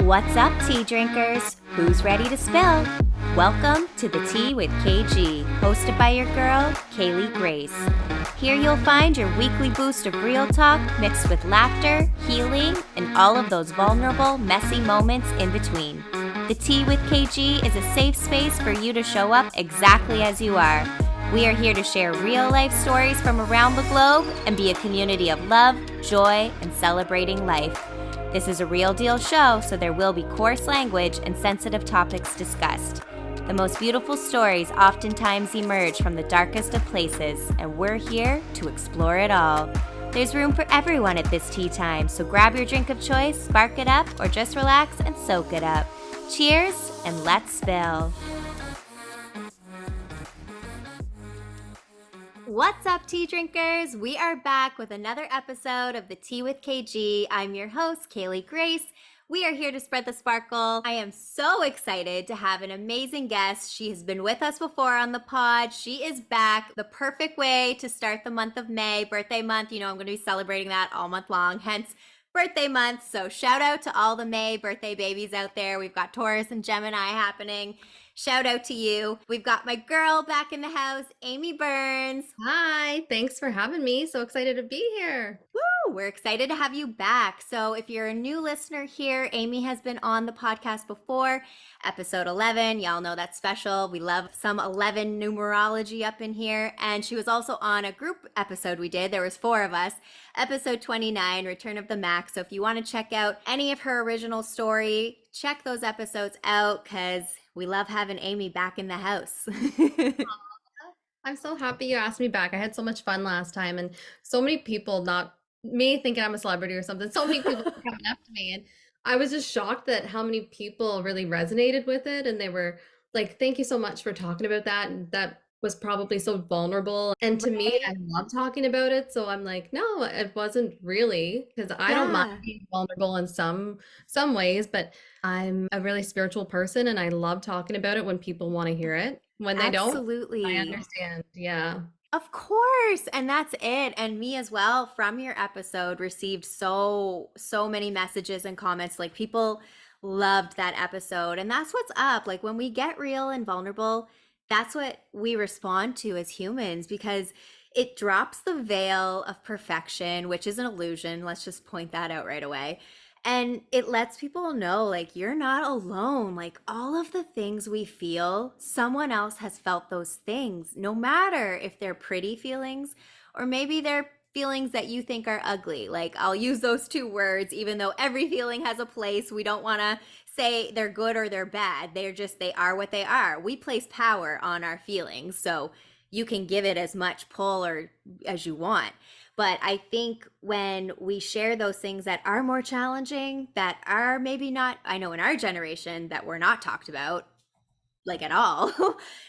What's up, tea drinkers? Who's ready to spill? Welcome to The Tea with KG, hosted by your girl, Kaylee Grace. Here you'll find your weekly boost of real talk mixed with laughter, healing, and all of those vulnerable, messy moments in between. The Tea with KG is a safe space for you to show up exactly as you are. We are here to share real-life stories from around the globe and be a community of love, joy, and celebrating life. This is a real deal show, so there will be coarse language and sensitive topics discussed. The most beautiful stories oftentimes emerge from the darkest of places, and we're here to explore it all. There's room for everyone at this tea time, so grab your drink of choice, spark it up, or just relax and soak it up. Cheers, and let's spill. What's up, tea drinkers? We are back with another episode of The Tea with KG. I'm your host, Kaylee Grace. We are here to spread the sparkle. I am so excited to have an amazing guest. She has been with us before on the pod. She is back. The perfect way to start the month of May, birthday month. You know, I'm going to be celebrating that all month long, hence birthday month. So shout out to all the May birthday babies out there. We've got Taurus and Gemini happening. Shout out to you. We've got my girl back in the house, Amy Burns. Hi, thanks for having me. So excited to be here. Woo, we're excited to have you back. So if you're a new listener here, Amy has been on the podcast before, episode 11. Y'all know that's special. We love some 11 numerology up in here. And she was also on a group episode we did. There was 4 of us. Episode 29, Return of the Mac. So if you want to check out any of her original story, check those episodes out because we love having Amy back in the house. I'm so happy you asked me back. I had so much fun last time, and so many people, not me thinking I'm a celebrity or something, so many people were coming up to me, and I was just shocked that how many people really resonated with it, and they were like, thank you so much for talking about that. And that was probably so vulnerable. And to me, I love talking about it. So I'm like, no, it wasn't really, because I don't mind being vulnerable in some ways, but I'm a really spiritual person and I love talking about it when people want to hear it. When they Absolutely. don't, I understand. Yeah. Of course. And that's it. And me as well from your episode received so many messages and comments. Like people loved that episode. And that's what's up. Like when we get real and vulnerable, that's what we respond to as humans because it drops the veil of perfection, which is an illusion. Let's just point that out right away. And it lets people know, like, you're not alone. Like, all of the things we feel, someone else has felt those things, no matter if they're pretty feelings or maybe they're feelings that you think are ugly. Like, I'll use those 2 words, even though every feeling has a place. We don't want to say they're good or they're bad. They are what they are. We place power on our feelings. So you can give it as much pull or as you want. But I think when we share those things that are more challenging, that are maybe not, I know in our generation that were not talked about like at all,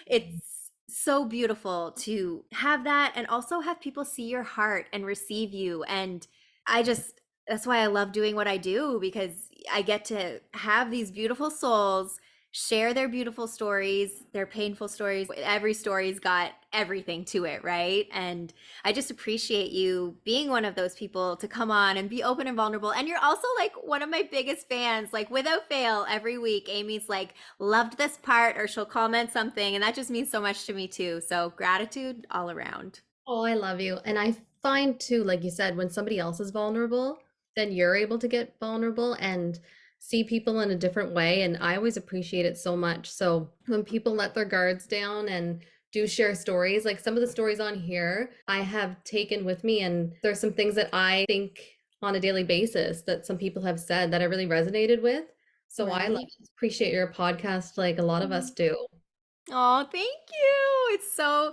it's so beautiful to have that and also have people see your heart and receive you. And that's why I love doing what I do because I get to have these beautiful souls share their beautiful stories, their painful stories. Every story's got everything to it, right? And I just appreciate you being one of those people to come on and be open and vulnerable. And you're also like one of my biggest fans. Like without fail, every week, Amy's like, loved this part, or she'll comment something. And that just means so much to me too. So gratitude all around. Oh, I love you. And I find too, like you said, when somebody else is vulnerable, then you're able to get vulnerable and see people in a different way. And I always appreciate it so much. So when people let their guards down and do share stories, like some of the stories on here, I have taken with me. And there's some things that I think on a daily basis that some people have said that I really resonated with. So I appreciate your podcast like a lot of us do. Oh, thank you. It's so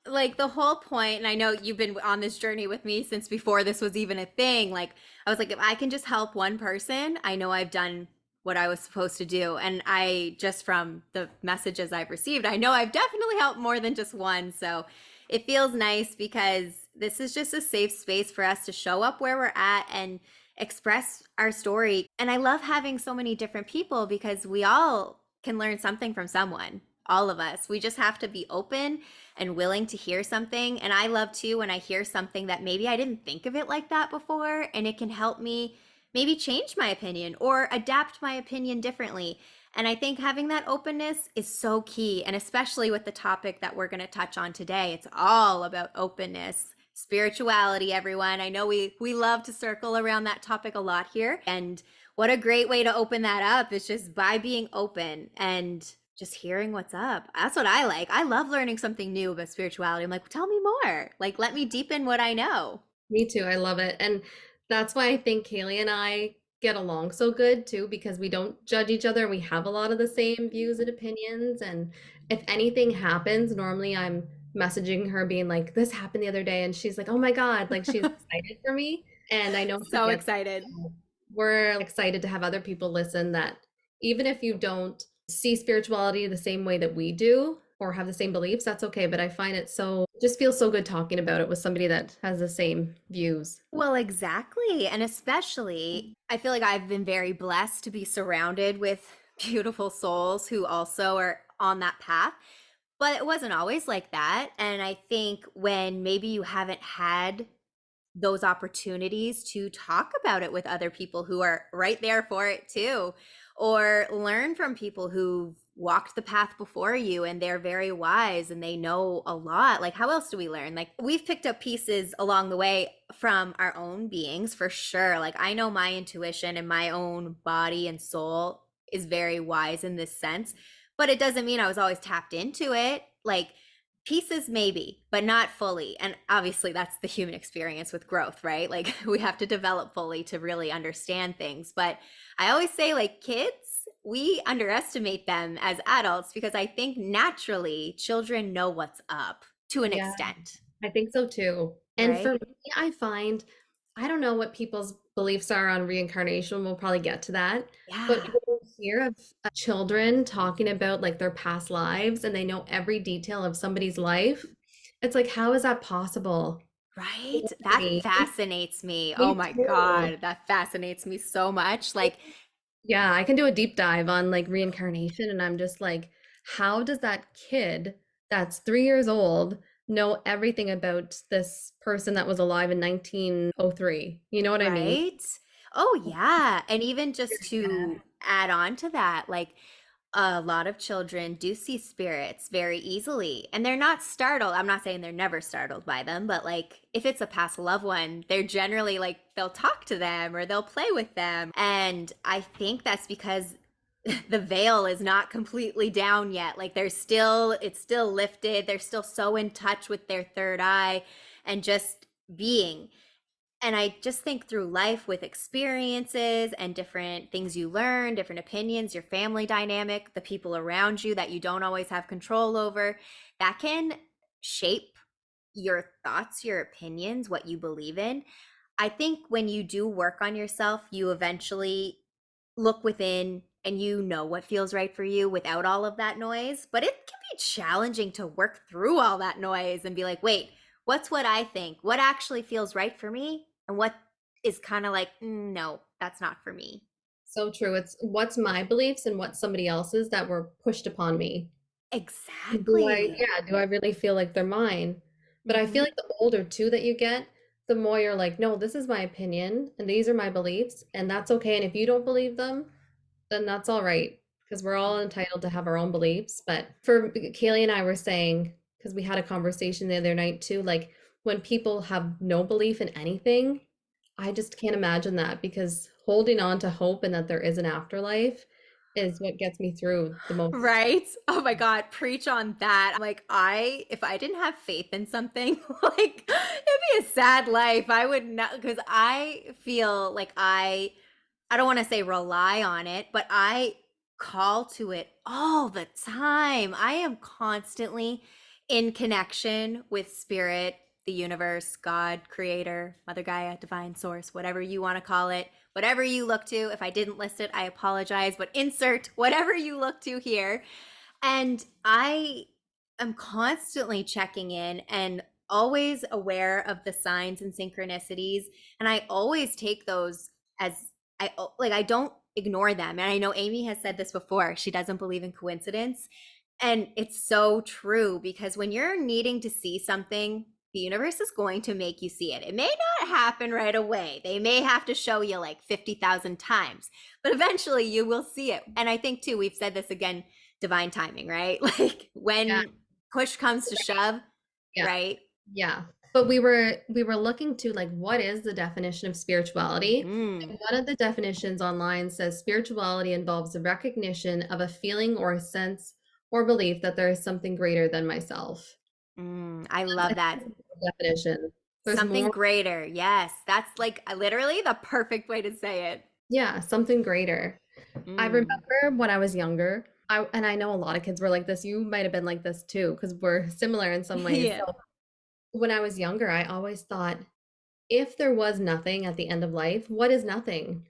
like the whole point, and I know you've been on this journey with me since before this was even a thing. Like, I was like, if I can just help one person, I know I've done what I was supposed to do. And I just from the messages I've received, I know I've definitely helped more than just one. So it feels nice because this is just a safe space for us to show up where we're at and express our story. And I love having so many different people because we all can learn something from someone. All of us. We just have to be open and willing to hear something. And I love too when I hear something that maybe I didn't think of it like that before, and it can help me maybe change my opinion or adapt my opinion differently. And I think having that openness is so key. And especially with the topic that we're going to touch on today, it's all about openness, spirituality, everyone. I know we love to circle around that topic a lot here. And what a great way to open that up is just by being open and just hearing what's up. That's what I like. I love learning something new about spirituality. I'm like, tell me more. Like, let me deepen what I know. Me too. I love it. And that's why I think Kaylee and I get along so good too, because we don't judge each other. We have a lot of the same views and opinions. And if anything happens, normally I'm messaging her being like, this happened the other day. And she's like, oh my God, like she's excited for me. And I know she So gets, excited. we're excited to have other people listen that even if you don't see spirituality the same way that we do or have the same beliefs, that's okay. But I find it so, just feels so good talking about it with somebody that has the same views. Well, exactly. And especially, I feel like I've been very blessed to be surrounded with beautiful souls who also are on that path. But it wasn't always like that. And I think when maybe you haven't had those opportunities to talk about it with other people who are right there for it too, or learn from people who've walked the path before you and they're very wise and they know a lot. Like, how else do we learn? Like, we've picked up pieces along the way from our own beings for sure. Like, I know my intuition and my own body and soul is very wise in this sense, but it doesn't mean I was always tapped into it. Like, pieces maybe, but not fully. And obviously that's the human experience with growth, right? Like we have to develop fully to really understand things. But I always say like kids, we underestimate them as adults because I think naturally children know what's up to an Yeah, extent, I think so too. And for right? me, I find, I don't know what people's beliefs are on reincarnation. We'll probably get to that. But Yeah, when you hear of children talking about like their past lives and they know every detail of somebody's life, it's like, how is that possible? You right. know what I That mean? fascinates me. Oh Me my too. God, that fascinates me so much. Like, Yeah, I can do a deep dive on like reincarnation, and I'm just like, how does that kid that's 3 years old know everything about this person that was alive in 1903? You know what I mean? right? Oh, yeah. And even just to add on to that, like a lot of children do see spirits very easily and they're not startled. I'm not saying they're never startled by them, but like if it's a past loved one, they're generally like they'll talk to them or they'll play with them. And I think that's because the veil is not completely down yet. Like there's still, it's still lifted. They're still so in touch with their third eye and just being. And I just think through life with experiences and different things you learn, different opinions, your family dynamic, the people around you that you don't always have control over, that can shape your thoughts, your opinions, what you believe in. I think when you do work on yourself, you eventually look within and you know what feels right for you without all of that noise. But it can be challenging to work through all that noise and be like, wait, what's what I think? What actually feels right for me? And what is kind of like, no, that's not for me. So true. It's what's my beliefs and what's somebody else's that were pushed upon me. Exactly. Do I really feel like they're mine? But I feel Hmm. like the older too that you get, the more you're like, no, this is my opinion and these are my beliefs, and that's okay. And if you don't believe them, then that's all right because we're all entitled to have our own beliefs. But for Kaylee and I were saying, because we had a conversation the other night too, like when people have no belief in anything, I just can't imagine that because holding on to hope and that there is an afterlife is what gets me through the most. Right? Oh my God, preach on that. I'm like, if I didn't have faith in something, like, it'd be a sad life. I would not, because I feel like I don't want to say rely on it, but I call to it all the time. I am constantly in connection with spirit, the universe, God, creator, Mother Gaia, divine source, whatever you want to call it, whatever you look to. If I didn't list it, I apologize, but insert whatever you look to here. And I am constantly checking in and always aware of the signs and synchronicities. And I always take those as I don't ignore them. And I know Amy has said this before. She doesn't believe in coincidence. And it's so true because when you're needing to see something, the universe is going to make you see it. It may not happen right away. They may have to show you like 50,000 times, but eventually you will see it. And I think too, we've said this again, divine timing, right? Like Yeah, when push comes to shove, yeah, right? yeah. But we were looking to like what is the definition of spirituality? Mm, And one of the definitions online says spirituality involves the recognition of a feeling or a sense or belief that there is something greater than myself. I I love think that. that's the definition. There's Something more, greater. Yes. That's like literally the perfect way to say it. yeah, something greater. I Mm. remember when I was younger, and I know a lot of kids were like this. You might have been like this too, because we're similar in some ways. Yeah. So when I was younger, I always thought, if there was nothing at the end of life, what is nothing?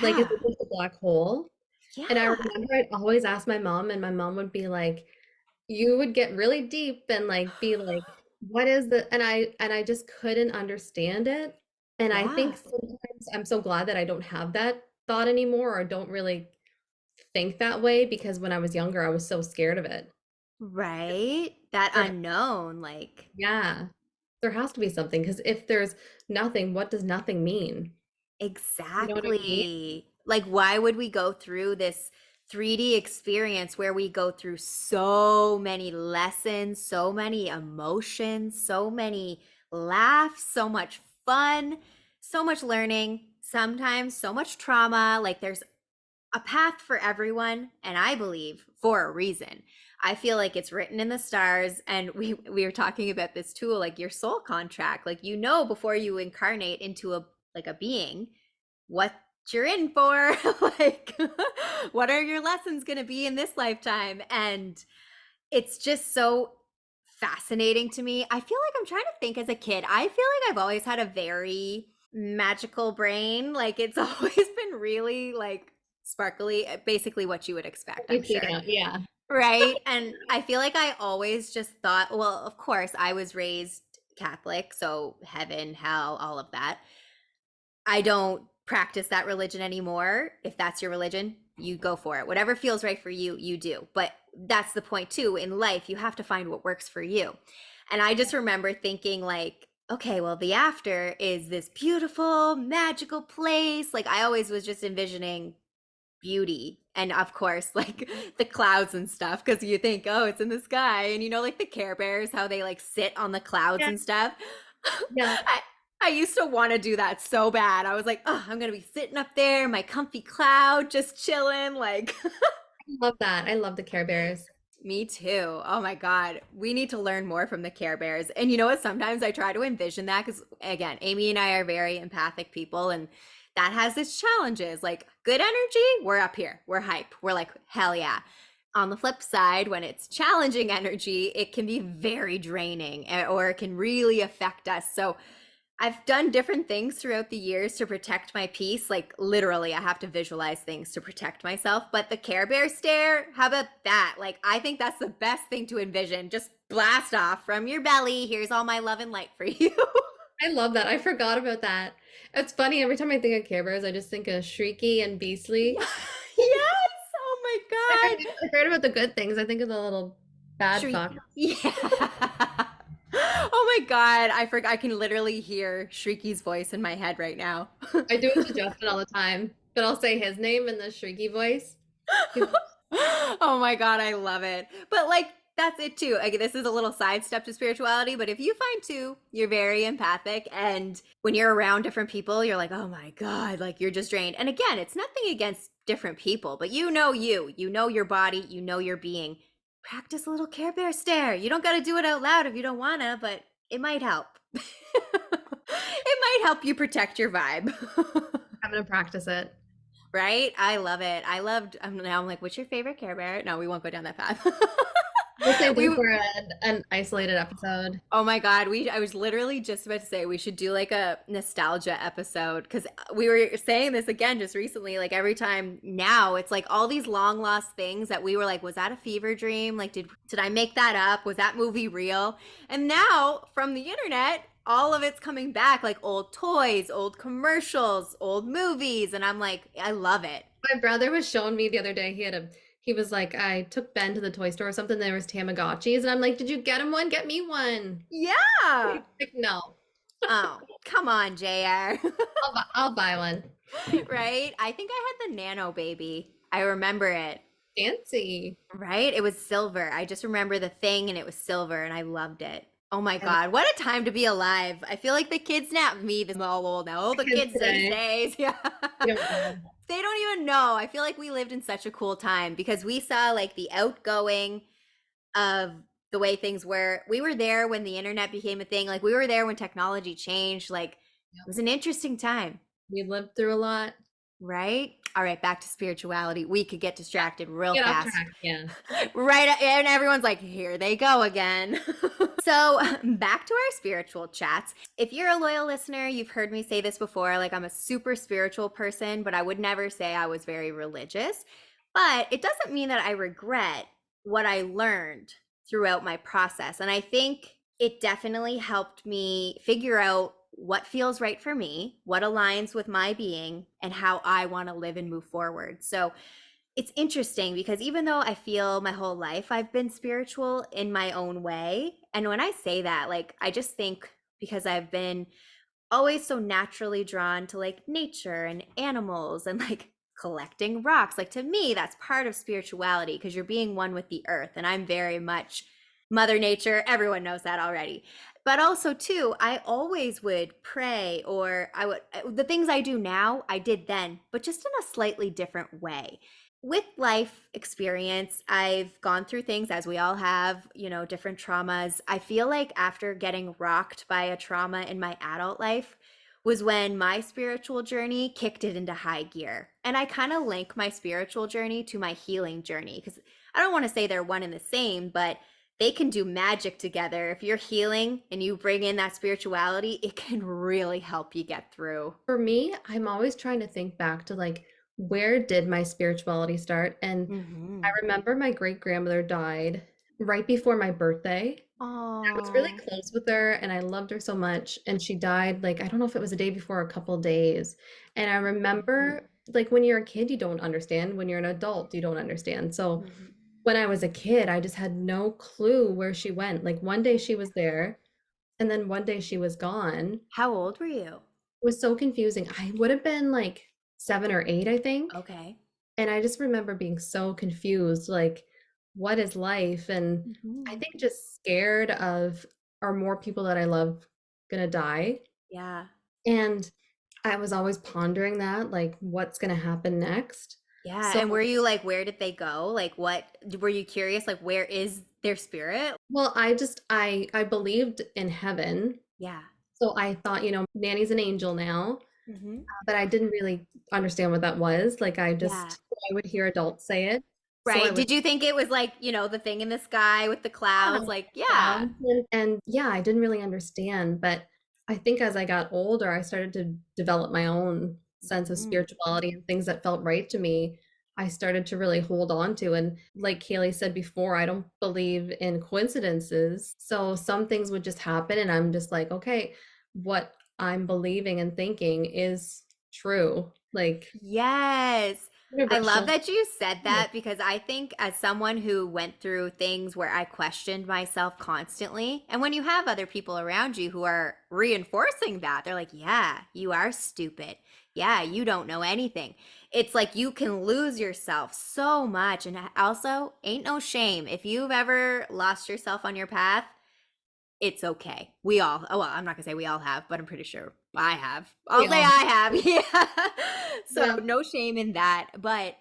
Like, is Yeah. it just a black hole? And I Yeah. remember I'd always ask my mom, and my mom would be like, you would get really deep and like be like, what is the and I just couldn't understand it. And I think Yeah. sometimes I'm so glad that I don't have that thought anymore or don't really think that way because when I was younger, I was so scared of it. Right? That There, unknown, like yeah, there has to be something because if there's nothing, what does nothing mean? You know what I mean? exactly. Like, why would we go through this 3D experience where we go through so many lessons, so many emotions, so many laughs, so much fun, so much learning, sometimes so much trauma? Like, there's a path for everyone, and I believe for a reason. I feel like it's written in the stars, and we were talking about this too, like your soul contract. Like you know before you incarnate into a like a being what you're in for, like what are your lessons going to be in this lifetime, and it's just so fascinating to me. I feel like I'm trying to think as a kid. I feel like I've always had a very magical brain. Like it's always been really like sparkly, basically what you would expect, I'm sure. Yeah, yeah. Right? And I feel like I always just thought, well, of course, I was raised Catholic, so heaven, hell, all of that. I don't practice that religion anymore. If that's your religion, you go for it. Whatever feels right for you, you do. But that's the point too. In life, you have to find what works for you. And I just remember thinking like, okay, well, the after is this beautiful, magical place. Like I always was just envisioning beauty and of course like the clouds and stuff because you think oh it's in the sky and you know like the Care Bears how they like sit on the clouds Yeah, and stuff. yeah. I used to want to do that so bad. I was like, oh, I'm gonna be sitting up there, my comfy cloud, just chilling. Like, I love that. I love the Care Bears. me too. Oh my God. We need to learn more from the Care Bears. And you know what? Sometimes I try to envision that because, again, Amy and I are very empathic people and that has its challenges. Like, good energy, we're up here, we're hype, we're like, hell yeah. On the flip side, when it's challenging energy, it can be very draining or it can really affect us. So, I've done different things throughout the years to protect my peace. Like literally, I have to visualize things to protect myself. But the Care Bear stare, how about that? Like, I think that's the best thing to envision. Just blast off from your belly. Here's all my love and light for you. I love that. I forgot about that. It's funny, every time I think of Care Bears, I just think of Shrieky and Yeah. Beastly. Yes. Oh If my God. I heard about the good things, I think of the little bad fuck. Shrieky. Yeah. Oh my God. I forgot. I can literally hear Shrieky's voice in my head right now. I do it to Justin all the time, but I'll say his name in the Shrieky voice. He's Oh my God, I love it. But like, that's it too. Like, this is a little sidestep to spirituality, but if you find too, you're very empathic. And when you're around different people, you're like, oh my God, like you're just drained. And again, it's nothing against different people, but you know your body, you know your being. Practice a little Care Bear stare. You don't got to do it out loud if you don't want to, but it might help. It might help you protect your vibe. having to practice it. Right? I love it. I loved. Now I'm like, what's your favorite Care Bear? No, we won't go down that path. We'll save we. them for an isolated episode. Oh my God. We. I was literally just about to say we should do like a nostalgia episode because we were saying this again just recently. Like every time now, it's like all these long lost things that we were like, was that a fever dream? Like, did I make that up? Was that movie real? And now from the internet, all of it's coming back like old toys, old commercials, old movies. And I'm like, I love it. My brother was showing me the other day, he was like, I took Ben to the toy store or something, there was Tamagotchis, and I'm like, did you get him one? Get me one. He's Yeah. like, no. Oh, come on, JR. I'll buy one. Right? I think I had the Nano Baby. I remember it. Fancy. Right? It was silver. I just remember the thing and it was silver and I loved it. Oh my I love God, what a time to be alive. I feel like the kids now, me, this all old now. Oh, the the kids kids these today. days. Yeah. You don't know. They don't even know. I feel like we lived in such a cool time because we saw like the outgoing of the way things were. We were there when the internet became a thing. Like we were there when technology changed. Like it was an interesting time. We lived through a lot. Right? All right, back to spirituality. We could get distracted real Get off fast. track. Yeah. Right, and everyone's like, here they go again. So, back to our spiritual chats. If you're a loyal listener, you've heard me say this before. Like, I'm a super spiritual person, but I would never say I was very religious. But it doesn't mean that I regret what I learned throughout my process. And I think it definitely helped me figure out what feels right for me, what aligns with my being, and how I want to live and move forward. So, it's interesting because even though I feel my whole life I've been spiritual in my own way, and when I say that, like, I just think because I've been always so naturally drawn to like nature and animals and like collecting rocks. Like, to me, that's part of spirituality because you're being one with the earth. And I'm very much Mother Nature. Everyone knows that already. But also, too, I always would pray, or I would, the things I do now, I did then, but just in a slightly different way. With life experience, I've gone through things as we all have, different traumas. I feel like after getting rocked by a trauma in my adult life was when my spiritual journey kicked it into high gear. And I kind of link my spiritual journey to my healing journey because I don't want to say they're one and the same, but they can do magic together. If you're healing and you bring in that spirituality, it can really help you get through. For me, I'm always trying to think back to like where did my spirituality start? And I Mm-hmm. remember my great grandmother died right before my birthday. I was really Oh. close with her and I loved her so much. And she died like, I don't know if it was a day before or a couple of days. And I remember like when you're a kid, you don't understand. When you're an adult, you don't understand. So Mhm. when I was a kid, I just had no clue where she went. Like one day she was there and then one day she was gone. How old were you? It was so confusing. I would have been like 7 or 8, I think. Okay. And I just remember being so confused, like, what is life? And I Mhm. think just scared of are more people that I love gonna die? Yeah. And I was always pondering that, like, what's gonna happen next? Yeah. So, And were you like, where did they go? Like, what were you curious? Like, where is their spirit? well, I believed in heaven. Yeah. So I thought, Nanny's an angel now, Hmm. but I didn't really understand what that was. Like Yeah. I would hear adults say it. So I Right. would Did you think it was like, the thing in the sky with the clouds? Like, yeah. clouds and yeah, I didn't really understand, but I think as I got older, I started to develop my own sense of Mhm. spirituality and things that felt right to me. I started to really hold on to. And like Kaylee said before, I don't believe in coincidences. So some things would just happen, and I'm just like, okay, what I'm believing and thinking is true, like Yes. I love universal. that you said that because I think as someone who went through things where I questioned myself constantly, and when you have other people around you who are reinforcing that, they're like, yeah, you are stupid. Yeah, you don't know anything. It's like you can lose yourself so much. And also, ain't no shame. If you've ever lost yourself on your path, it's okay. We all, oh, well, I'm not gonna say we all have, but I'm pretty sure I have. We I'll say all I have. Yeah. So yeah. no shame in that. But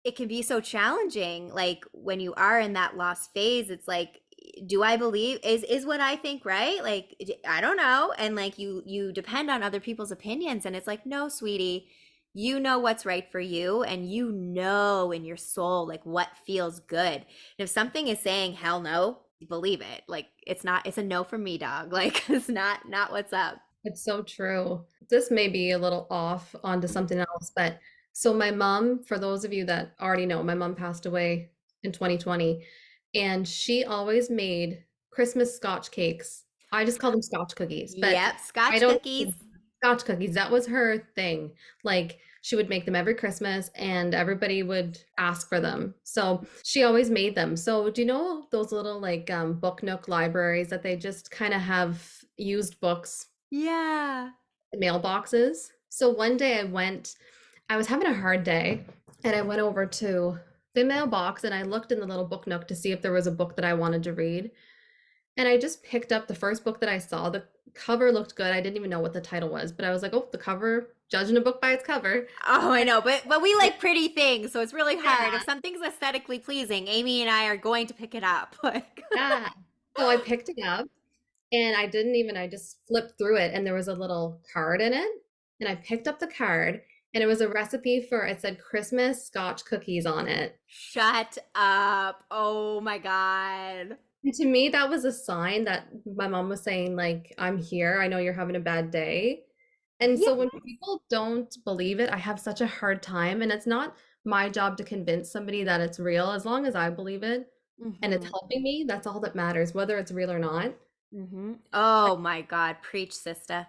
it can be so challenging. Like when you are in that lost phase, it's like, do I believe is what I think right? Like I don't know. And like you depend on other people's opinions. And it's like, no, sweetie, you know what's right for you, and you know in your soul like what feels good. And if something is saying hell no, believe it. Like it's a no from me, dog. Like it's not what's up. It's so true. This may be a little off onto something else, but so my mom, for those of you that already know, my mom passed away in 2020, and she always made Christmas scotch cakes. I just call them scotch cookies, but Yep, I scotch don't cookies. scotch cookies. That was her thing. Like she would make them every Christmas and everybody would ask for them. So she always made them. So do you know those little like book nook libraries that they just kind of have used books Yeah. mailboxes. So one day I was having a hard day and I went over to the mailbox and I looked in the little book nook to see if there was a book that I wanted to read. And I just picked up the first book that I saw. The cover looked good. I didn't even know what the title was, but I was like, oh, the cover, judging a book by its cover. Oh, I know, but we like pretty things, so it's really hard. If Yeah, something's aesthetically pleasing, Amy and I are going to pick it up. Like, yeah. So I picked it up and I just flipped through it and there was a little card in it. And I picked up the card and it was a recipe for, it said Christmas Scotch cookies on it. shut up. Oh my God. And to me, that was a sign that my mom was saying, like, I'm here. I know you're having a bad day. And Yeah. so when people don't believe it, I have such a hard time. And it's not my job to convince somebody that it's real. As long as I believe it and it's Mm-hmm. helping me, that's all that matters, whether it's real or not. Mm-hmm. Oh my God. Preach, sister.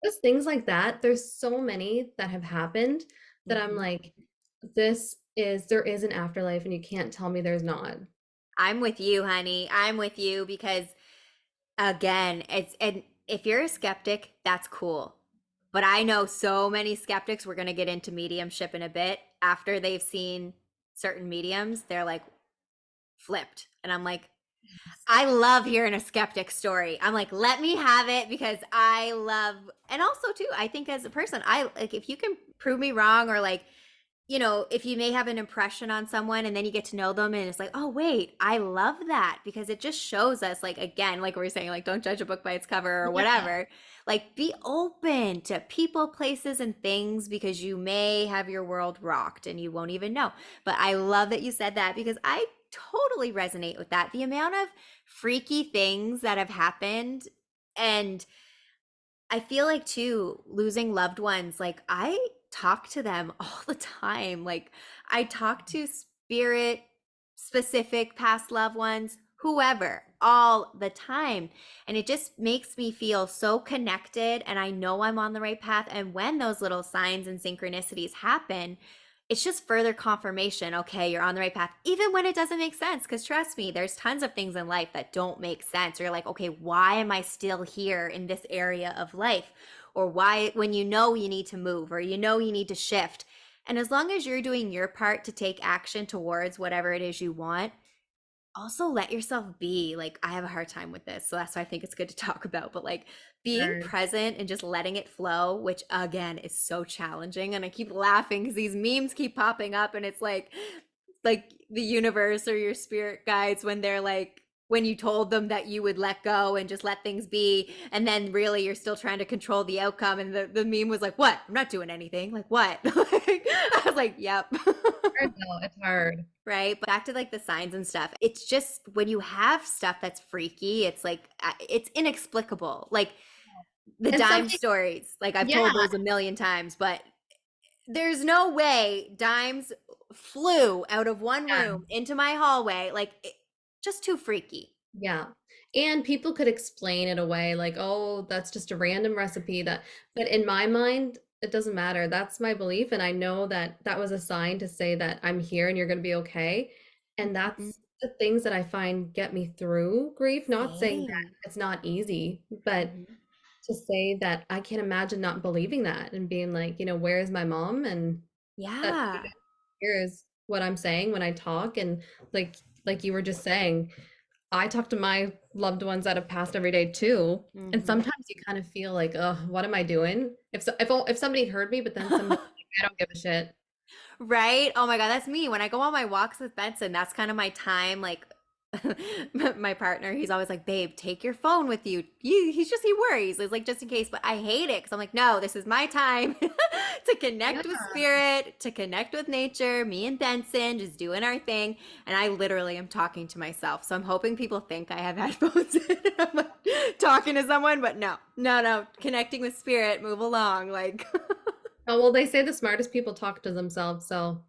Just things like that. There's so many that have happened that I'm Mm-hmm. like, there is an afterlife, and you can't tell me there's not. I'm with you, honey. I'm with you because again, it's and if you're a skeptic, that's cool. But I know so many skeptics, we're going to get into mediumship in a bit. After they've seen certain mediums, they're like flipped. And I'm like, I love hearing a skeptic story. I'm like, let me have it because I love, and also too, I think as a person, I like if you can prove me wrong or like if you may have an impression on someone and then you get to know them and it's like, oh, wait, I love that because it just shows us, like, again, like we were saying, like, don't judge a book by its cover or Yeah. whatever. Like, be open to people, places, and things because you may have your world rocked and you won't even know. But I love that you said that because I totally resonate with that. The amount of freaky things that have happened. And I feel like too, losing loved ones, like I talk to them all the time. Like I talk to spirit specific past loved ones, whoever, all the time. And it just makes me feel so connected and I know I'm on the right path. And when those little signs and synchronicities happen, it's just further confirmation. Okay, you're on the right path, even when it doesn't make sense. Because trust me, there's tons of things in life that don't make sense. Or you're like, okay, why am I still here in this area of life? Or why, when you know you need to move or you know you need to shift. And as long as you're doing your part to take action towards whatever it is you want, also let yourself be. Like I have a hard time with this, so that's why I think it's good to talk about, but like being Or, present and just letting it flow, which again is so challenging. And I keep laughing because these memes keep popping up and it's like the universe or your spirit guides when they're like when you told them that you would let go and just let things be and then really you're still trying to control the outcome and the meme was like, what, I'm not doing anything, like what? Like, I was like, yep. no, it's hard. Right? But back to like the signs and stuff. It's just when you have stuff that's freaky, it's like it's inexplicable. Like the And dime something, stories. Like I've yeah, told those a million times, but there's no way dimes flew out of one yeah, room into my hallway. Like just too freaky. yeah. And people could explain it away like, oh, that's just a random recipe but in my mind, it doesn't matter. That's my belief. And I know that that was a sign to say that I'm here and you're going to be okay. And Mhm. that's the things that I find get me through grief. Not saying that Same. it's not easy, but Mhm. to say that I can't imagine not believing that and being like, where's my mom? And that Yeah. here's what I'm saying when I talk. And like you were just saying, I talk to my loved ones that have passed every day too. And Mhm. sometimes you kind of feel like, oh, what am I doing? If somebody heard me, but then somebody, I don't give a shit. Right? Oh my God, that's me. When I go on my walks with Benson, that's kind of my time. Like my partner, he's always like, babe, take your phone with you. He worries. It's like just in case, but I hate it because I'm like, no, this is my time to Yeah, connect with spirit, to connect with nature, me and Benson just doing our thing. And I literally am talking to myself. So I'm hoping people think I have headphones in. I'm like talking to someone, but no, no, no, connecting with spirit, move along. Like oh, well, they say the smartest people talk to themselves, so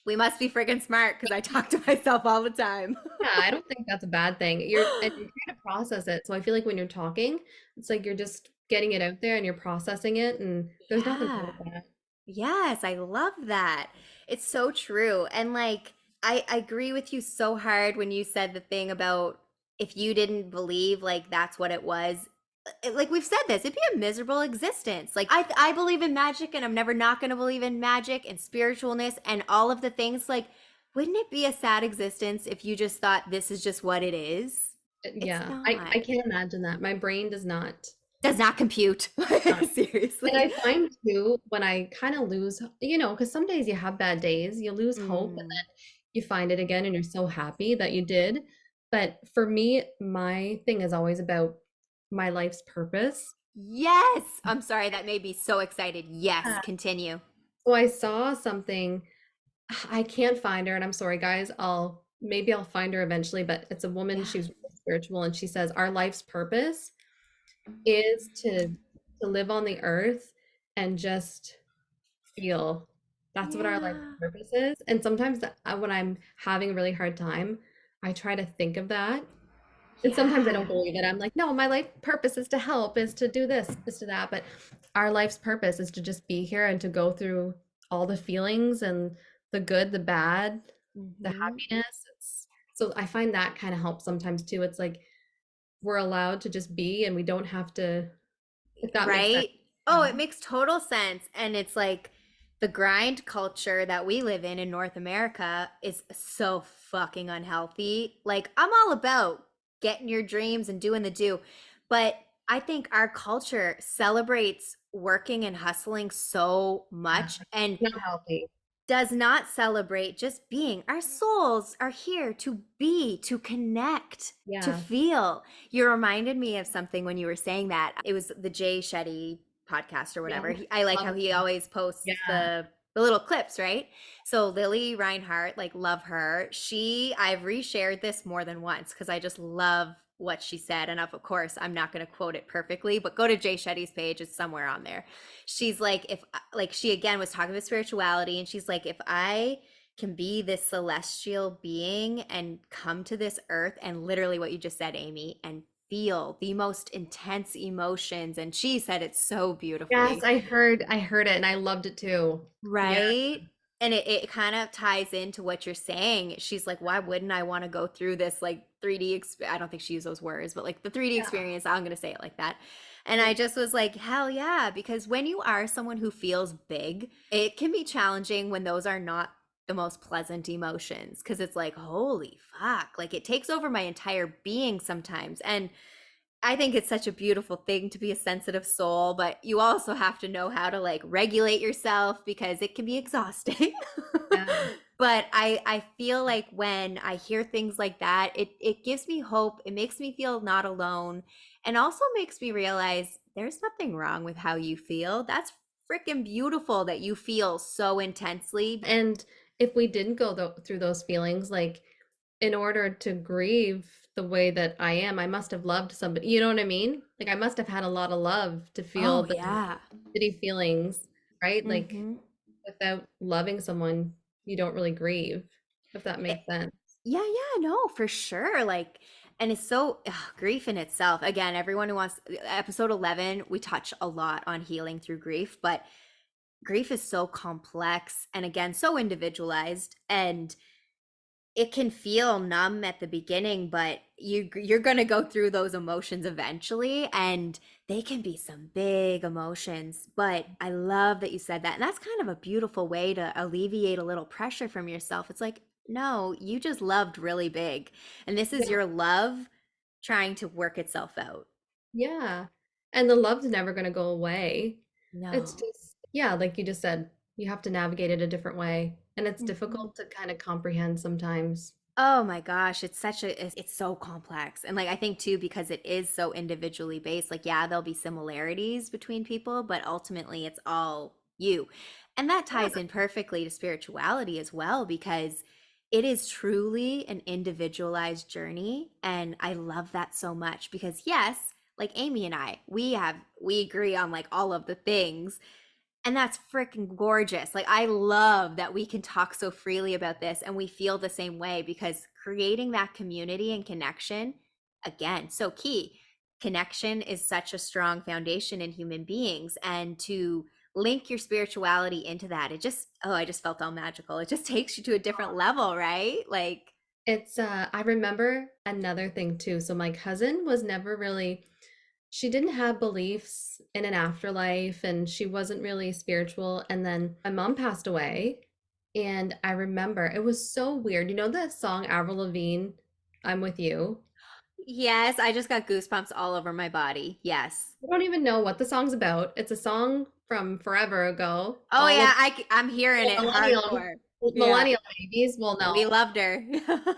we must be friggin' smart because I talk to myself all the time. yeah, I don't think that's a bad thing. You're trying to process it. So I feel like when you're talking, it's like you're just getting it out there and you're processing it, and there's nothing wrong Yeah. with that. Yes, I love that. It's so true. And like, I agree with you so hard when you said the thing about if you didn't believe like that's what it was. like we've said this, it'd be a miserable existence. Like I believe in magic and I'm never not going to believe in magic and spiritualness and all of the things. Like, wouldn't it be a sad existence if you just thought this is just what it is? It's Yeah, I not. can't imagine that. My brain does not. Does not compute. Not. And Seriously. I find too when I kind of lose, because some days you have bad days, you lose hope, and Mm. then you find it again, and you're so happy that you did. But for me, my thing is always about my life's purpose. Yes. I'm sorry. That made me so excited. Yes. Yeah. Continue. So I saw something. I can't find her, and I'm sorry, guys. I'll find her eventually, but it's a woman. Yeah. She's really spiritual, and she says our life's purpose is to live on the earth and just feel. That's what our life Yeah. purpose is. And sometimes when I'm having a really hard time, I try to think of that. And sometimes I don't Yeah. believe it. I'm like, no, my life purpose is to help, is to do this, is to that. But our life's purpose is to just be here and to go through all the feelings and the good, the bad, the Hmm. happiness. So I find that kind of helps sometimes too. It's like we're allowed to just be and we don't have to, if that makes sense. Right? Oh, it makes total sense. And it's like the grind culture that we live in North America is so fucking unhealthy. Like, I'm all about getting your dreams and doing the do. But I think our culture celebrates working and hustling so Yeah, much and not healthy. does not celebrate just being. Our souls are here to be, to connect, to Yeah. feel. You reminded me of something when you were saying that. It was the Jay Shetty podcast or Yeah. whatever. I like Love how he it. always posts Yeah. the little clips, right? So Lily Reinhart, like love her. I've reshared this more than once because I just love what she said. And of course, I'm not going to quote it perfectly, but go to Jay Shetty's page. It's somewhere on there. She's like, if like she again was talking about spirituality, and she's like, if I can be this celestial being and come to this earth and literally what you just said, Amy, and feel the most intense emotions. And she said it so Yes, beautifully. I heard it and I loved it too. Yeah. Right? And it kind of ties into what you're saying. She's like, why wouldn't I want to go through this like 3D I don't think she used those words, but like the 3D Yeah. experience, I'm going to say it like that. And Yeah. I just was like, hell yeah, because when you are someone who feels big, it can be challenging when those are not the most pleasant emotions because it's like, holy fuck, like it takes over my entire being sometimes. And I think it's such a beautiful thing to be a sensitive soul, but you also have to know how to like regulate yourself because it can be exhausting. Yeah. But I feel like when I hear things like that, it gives me hope. It makes me feel not alone and also makes me realize there's nothing wrong with how you feel. That's freaking beautiful that you feel so intensely. And if we didn't go through those feelings, like in order to grieve the way that I am, I must have loved somebody. You know what I mean? Like I must have had a lot of love to feel Oh the yeah. shitty feelings, right? Like Mhm. without loving someone, you don't really grieve, if that makes sense. Yeah, yeah, no, for sure. Like, and it's so grief in itself. Again, everyone who wants episode 11, we touch a lot on healing through grief, but grief is so complex and again, so individualized. And it can feel numb at the beginning, but you're going to go through those emotions eventually and they can be some big emotions. But I love that you said that. And that's kind of a beautiful way to alleviate a little pressure from yourself. It's like, no, you just loved really big. And this is Yeah. your love trying to work itself out. Yeah. And the love's never going to go away. It's No. just, yeah, like you just said, you have to navigate it a different way. And it's Mhm. difficult to kind of comprehend sometimes. Oh my gosh, it's so complex. And like I think too because it is so individually based, like yeah, there'll be similarities between people, but ultimately it's all you. And that Yeah. ties in perfectly to spirituality as well because it is truly an individualized journey and I love that so much because yes, like Amy and I, we agree on like all of the things, and that's freaking gorgeous. Like, I love that we can talk so freely about this and we feel the same way because creating that community and connection, again, so key. Connection is such a strong foundation in human beings. And to link your spirituality into that, it just, oh, I just felt all magical. It just takes you to a different level, right? Like, I remember another thing too. So my cousin was never really she didn't have beliefs in an afterlife and she wasn't really spiritual. And then my mom passed away. And I remember it was so weird. You know the song Avril Lavigne, I'm with you? Yes, I just got goosebumps all over my body. Yes. I don't even know what the song's about. It's a song from forever ago. Oh All yeah, of I'm hearing the it hardcore. Yeah, millennial babies will we know. loved her.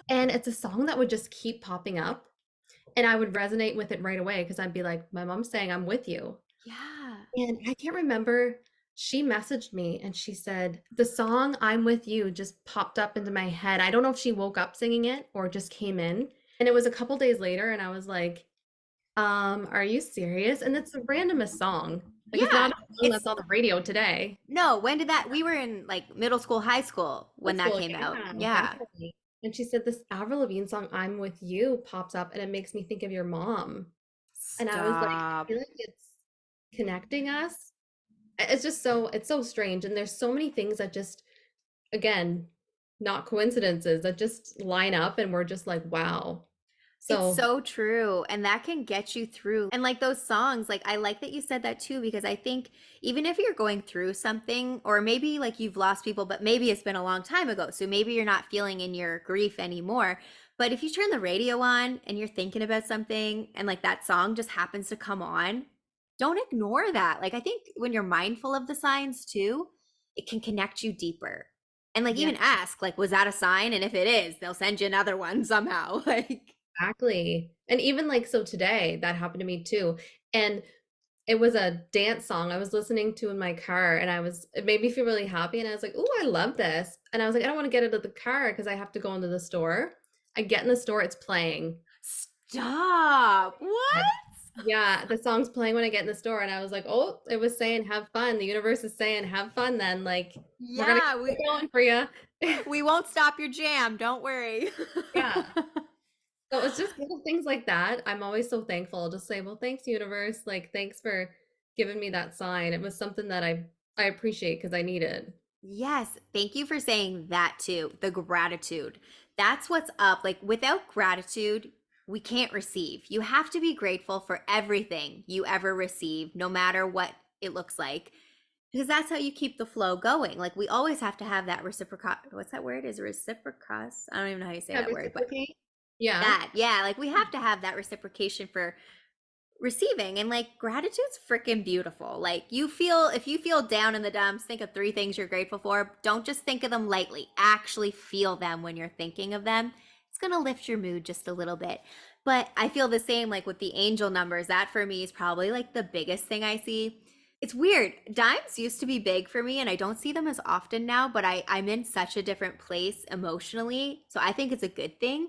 And it's a song that would just keep popping up. And I would resonate with it right away because I'd be like, my mom's saying, I'm with you. Yeah. And I can't remember. She messaged me and she said, the song I'm with you just popped up into my head. I don't know if she woke up singing it or just came in. And it was a couple days later, and I was like, are you serious? And it's the randomest song. Like it's not Yeah. a song that's It's on the radio today. no, when did that? We were in like middle school, high school when Middle that school, came out. yeah, Yeah. definitely. And she said this Avril Lavigne song, I'm with you, pops up and it makes me think of your mom. And I was like, I Stop. feel like it's connecting us. It's just so it's so strange. And there's so many things that just again, not coincidences that just line up and we're just like, wow. It's So so true. And that can get you through. And like those songs, like I like that you said that too, because I think even if you're going through something, or maybe like you've lost people, but maybe it's been a long time ago. So maybe you're not feeling in your grief anymore. But if you turn the radio on and you're thinking about something and like that song just happens to come on, don't ignore that. Like I think when you're mindful of the signs too, it can connect you deeper. And like yeah, even ask, like, was that a sign? And if it is, they'll send you another one somehow. Like, exactly. And even like so today, that happened to me too. And it was a dance song I was listening to in my car, and it made me feel really happy. And I was like, "Oh, I love this." And I was like, "I don't want to get out of the car because I have to go into the store." I get in the store, it's playing. stop. And What? yeah, the song's playing when I get in the store, and I was like, "Oh, it was saying have fun. The universe is saying have fun. Then like we're gonna Yeah, keep it going for you." we won't stop your jam. Don't worry. Yeah. So it's just little things like that. I'm always so thankful. I'll just say, "Well, thanks, universe. Like, thanks for giving me that sign. It was something that I appreciate because I need it." Yes, thank you for saying that too. The gratitude. That's what's up. Like without gratitude, we can't receive. You have to be grateful for everything you ever receive, no matter what it looks like, because that's how you keep the flow going. Like we always have to have that reciprocate. What's that word? Is reciprocus? I don't even know how you say Yeah, that word, but reciprocate. Yeah. that, yeah, like we have to have that reciprocation for receiving. And like gratitude's freaking beautiful. Like you feel, if you feel down in the dumps, think of three things you're grateful for. Don't just think of them lightly, actually feel them when you're thinking of them. It's going to lift your mood just a little bit. But I feel the same like with the angel numbers. That for me is probably like the biggest thing I see. It's weird. Dimes used to be big for me and I don't see them as often now, but I'm in such a different place emotionally. So I think it's a good thing.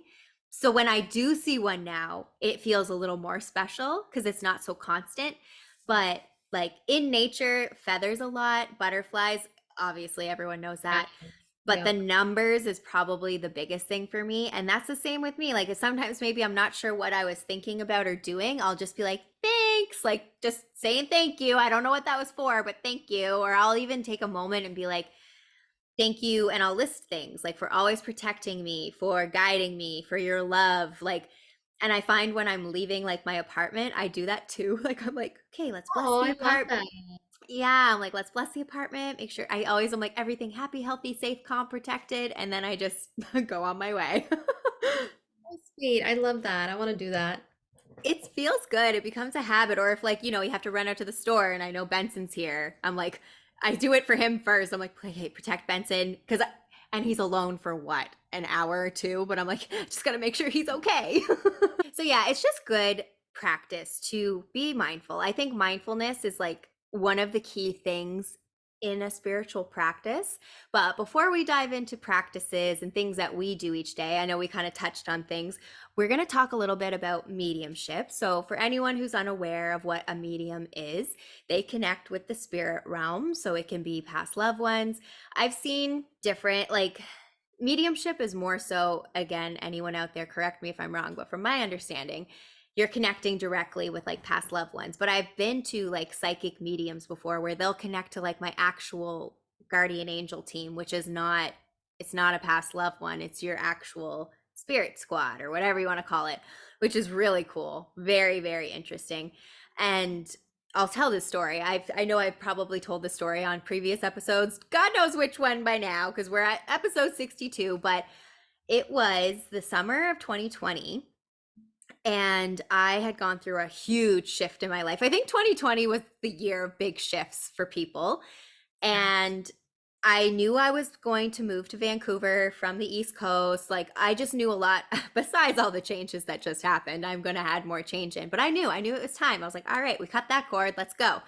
So when I do see one now, it feels a little more special because it's not so constant. But like in nature, feathers a lot, butterflies, obviously everyone knows Yeah. that. But the Yep. numbers is probably the biggest thing for me. And that's the same with me. Like sometimes maybe I'm not sure what I was thinking about or doing. I'll just be like, thanks, like just saying thank you. I don't know what that was for, but thank you. Or I'll even take a moment and be like, thank you, and I'll list things like for always protecting me, for guiding me, for your love, like. And I find when I'm leaving like my apartment, I do that too. Like I'm like, okay, let's bless Oh, the I love apartment. that. Yeah, I'm like, let's bless the apartment, make sure. I always am like everything happy, healthy, safe, calm, protected, and then I just go on my way. Oh, sweet. I love that. I want to do that. It feels good. It becomes a habit. Or if like, you have to run out to the store and I know Benson's here, I'm like, I do it for him first. I'm like, hey, protect Benson. And he's alone for what, an hour or two? But I'm like, just gotta make sure he's okay. So yeah, it's just good practice to be mindful. I think mindfulness is like one of the key things in a spiritual practice. But before we dive into practices and things that we do each day, I know we kind of touched on things. We're going to talk a little bit about mediumship. So, for anyone who's unaware of what a medium is, they connect with the spirit realm. So, it can be past loved ones. I've seen different, like, mediumship is more so, again, anyone out there, correct me if I'm wrong, but from my understanding, you're connecting directly with like past loved ones. But I've been to like psychic mediums before where they'll connect to like my actual guardian angel team, which is not, it's not a past loved one, it's your actual spirit squad or whatever you want to call it, which is really cool. Very, very interesting. And I'll tell this story. I know I've probably told this story on previous episodes. God knows which one by now because we're at episode 62, but it was the summer of 2020 and I had gone through a huge shift in my life. I think 2020 was the year of big shifts for people. Yeah. And I knew I was going to move to Vancouver from the East Coast. Like I just knew a lot besides all the changes that just happened. I'm going to add more change in, but I knew it was time. I was like, all right, we cut that cord. Let's go.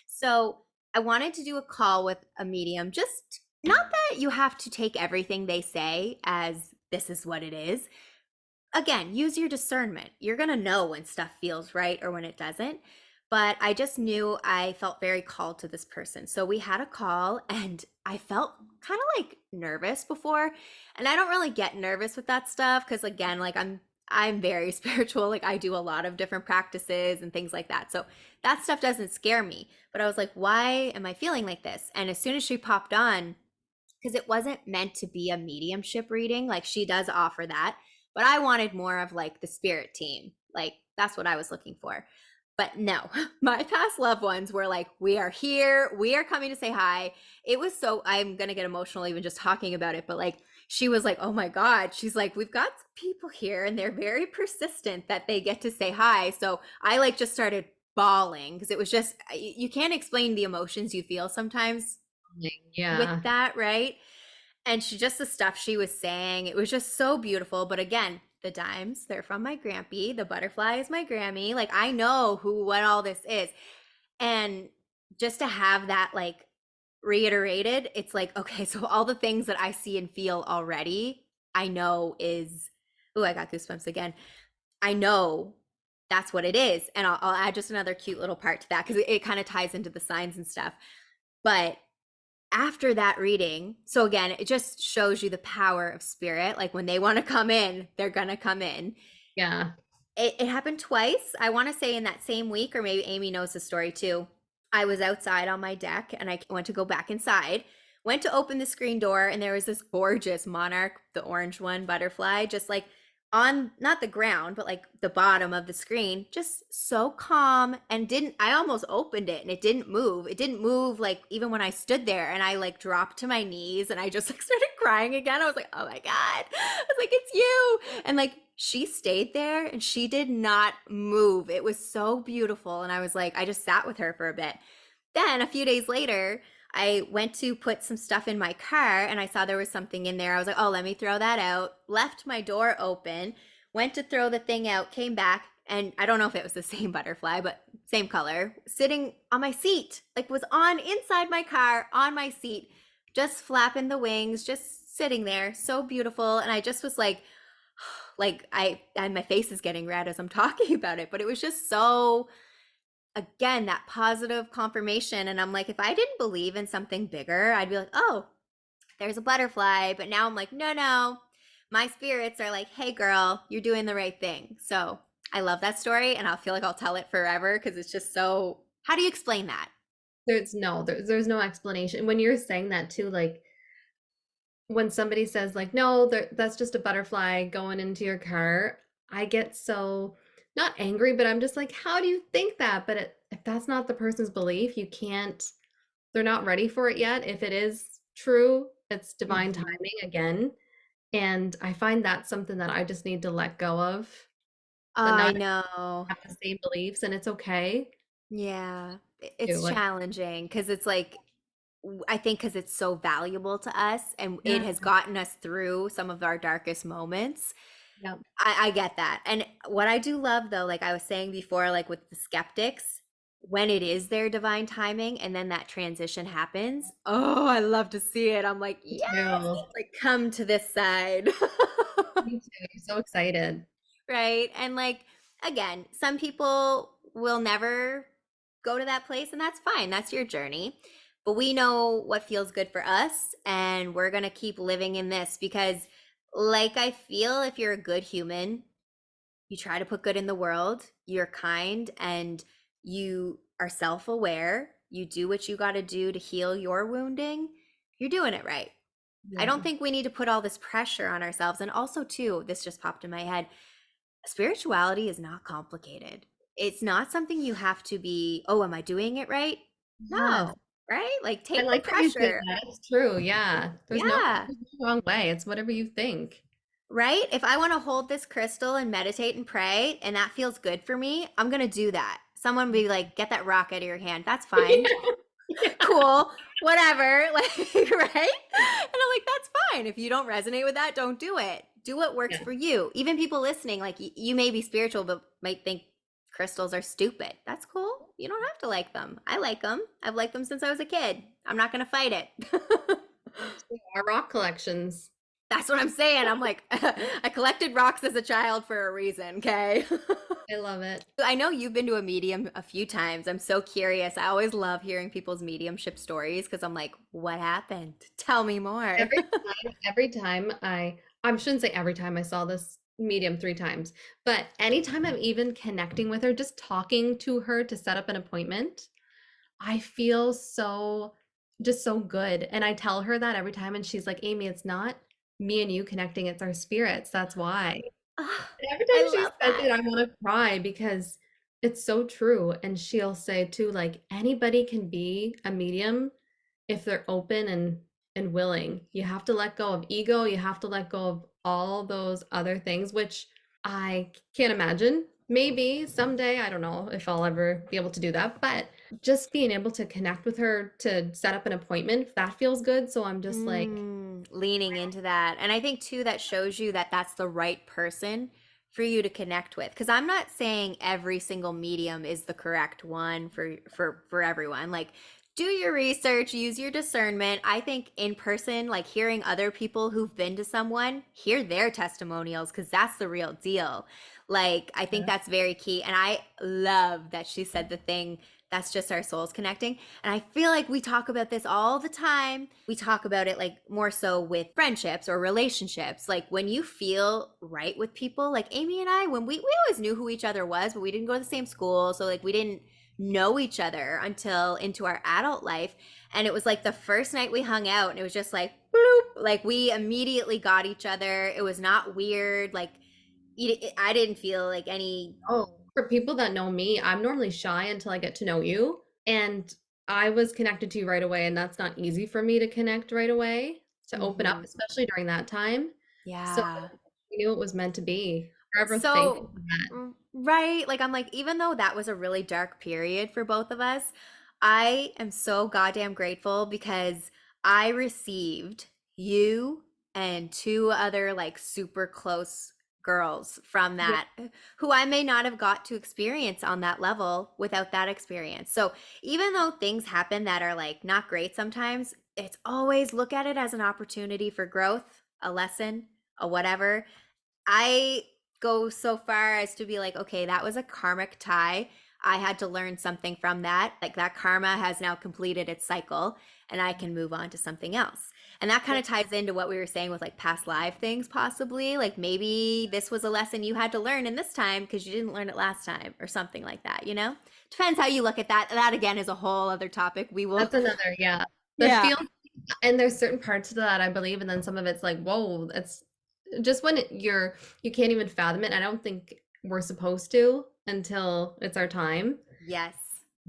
So I wanted to do a call with a medium. Just not that you have to take everything they say as this is what it is. Again, use your discernment. You're going to know when stuff feels right or when it doesn't. But I just knew I felt very called to this person. So we had a call and I felt kind of like nervous before. And I don't really get nervous with that stuff because again, like I'm very spiritual. Like I do a lot of different practices and things like that. So that stuff doesn't scare me. But I was like, why am I feeling like this? And as soon as she popped on, because it wasn't meant to be a mediumship reading. Like she does offer that, but I wanted more of like the spirit team. Like that's what I was looking for. But no, my past loved ones were like, we are here. We are coming to say hi. It was so, I'm going to get emotional even just talking about it. But like, she was like, oh my God. She's like, we've got people here and they're very persistent that they get to say hi. So I like just started bawling because it was just, you can't explain the emotions you feel sometimes with Yeah. that, right? And she just the stuff she was saying, it was just so beautiful. But again, the dimes, they're from my grampy. The butterfly is my Grammy. Like I know who what all this is. And just to have that like reiterated, it's like, okay, so all the things that I see and feel already, I know is oh, I got goosebumps again. I know that's what it is. And I'll add just another cute little part to that because it kind of ties into the signs and stuff. But after that reading, so again, it just shows you the power of spirit. Like when they want to come in, they're going to come in. Yeah. It happened twice. I want to say in that same week, or maybe Amy knows the story too. I was outside on my deck and I went to go back inside, went to open the screen door, and there was this gorgeous monarch, the orange one, butterfly, just like on not the ground, but like the bottom of the screen, just so calm and didn't, I almost opened it and it didn't move. It didn't move like even when I stood there and I like dropped to my knees and I just like started crying again. I was like, oh my God. I was like, it's you. And like she stayed there and she did not move. It was so beautiful. And I was like, I just sat with her for a bit. Then a few days later, I went to put some stuff in my car and I saw there was something in there. I was like, oh, let me throw that out. Left my door open, went to throw the thing out, came back, and I don't know if it was the same butterfly, but same color, sitting on my seat, like was on inside my car on my seat, just flapping the wings, just sitting there. So beautiful. And I just was like and my face is getting red as I'm talking about it, but it was just so again that positive confirmation. And I'm like, if I didn't believe in something bigger, I'd be like, oh, there's a butterfly. But now I'm like, no, no, my spirits are like, hey girl, you're doing the right thing. So I love that story and I'll feel like I'll tell it forever because it's just so, how do you explain that? There's no explanation. When you're saying that too, like when somebody says like, no, that's just a butterfly going into your car, I get so not angry, but I'm just like, how do you think that? But if that's not the person's belief, you can't, they're not ready for it yet. If it is true, it's divine Mm-hmm. timing again. And I find that's something that I just need to let go of, that I not know. have the same beliefs and it's okay. Yeah. It's To like, challenging because it's like, I think because it's so valuable to us and it yeah, has gotten us through some of our darkest moments. yeah, I get that. And what I do love though, like I was saying before, like with the skeptics, when it is their divine timing and then that transition happens, oh, I love to see it. I'm like, me yes, too. like come to this side. Me too. You're so excited. Right. And like, again, some people will never go to that place, and that's fine. That's your journey. But we know what feels good for us, and we're going to keep living in this because, like, I feel if you're a good human, you try to put good in the world, you're kind, and you are self aware, you do what you got to do to heal your wounding, you're doing it right. I don't Yeah. think we need to put all this pressure on ourselves. And also, too, this just popped in my head, spirituality is not complicated. it's not something you have to be, oh, am I doing it right? Yes. No, right? Like I take the like that you say pressure. that. It's true. Yeah. Yeah. There's no wrong way. It's whatever you think. Right? If I want to hold this crystal and meditate and pray and that feels good for me, I'm going to do that. Someone be like, get that rock out of your hand. That's fine. Yeah. Cool. Whatever. Like, right? And I'm like, that's fine. If you don't resonate with that, don't do it. Do what works Yeah. for you. Even people listening, like you may be spiritual, but might think crystals are stupid. That's cool. You don't have to like them. I like them. I've liked them since I was a kid. I'm not going to fight it. Our rock collections. That's what I'm saying. I'm like, I collected rocks as a child for a reason, okay? I love it. I know you've been to a medium a few times. I'm so curious. I always love hearing people's mediumship stories because I'm like, what happened? Tell me more. Every time I shouldn't say every time I saw this medium 3 times, but anytime I'm even connecting with her, just talking to her to set up an appointment, I feel so just so good. And I tell her that every time, and she's like, Amy, it's not me and you connecting, it's our spirits. That's why. Ah, And every I time she love says that. it, I want to cry because it's so true. And she'll say too, like anybody can be a medium if they're open and willing. You have to let go of ego, you have to let go of all those other things, which I can't imagine. Maybe someday, I don't know if I'll ever be able to do that, but just being able to connect with her to set up an appointment, that feels good. So I'm just like, Leaning into that. And I think too, that shows you that that's the right person for you to connect with. Because I'm not saying every single medium is the correct one for everyone. Like, do your research, use your discernment. I think in person, like hearing other people who've been to someone, hear their testimonials because that's the real deal. Like, I think yeah. that's very key. And I love that she said the thing that's just our souls connecting. And I feel like we talk about this all the time. We talk about it like more so with friendships or relationships. Like when you feel right with people, like Amy and I, when we always knew who each other was, but we didn't go to the same school. So like we didn't know each other until into our adult life. And it was like the first night we hung out and it was just like bloop, like we immediately got each other. It was not weird. Like I didn't feel like any. Oh, for people that know me, I'm normally shy until I get to know you. And I was connected to you right away, and that's not easy for me to connect right away, to open up, Mhm. especially during that time. So Yeah. I knew it was meant to be. Forever thankful So, for that. right, like I'm like, even though that was a really dark period for both of us, I am so goddamn grateful because I received you and two other like super close girls from Yeah. that who I may not have got to experience on that level without that experience. So, even though things happen that are like not great sometimes, it's always look at it as an opportunity for growth, a lesson, a whatever. I go so far as to be like, okay, that was a karmic tie. I had to learn something from that. Like that karma has now completed its cycle and I can move on to something else. And that kind Yeah. of ties into what we were saying with like past life things, possibly. Like maybe this was a lesson you had to learn in this time because you didn't learn it last time or something like that, you know? Depends how you look at that. That again is a whole other topic. We will, That's another, yeah. The yeah. feel, and there's certain parts of that I believe, and then some of it's like, whoa, it's just when you can't even fathom it. I don't think we're supposed to until it's our time. Yes.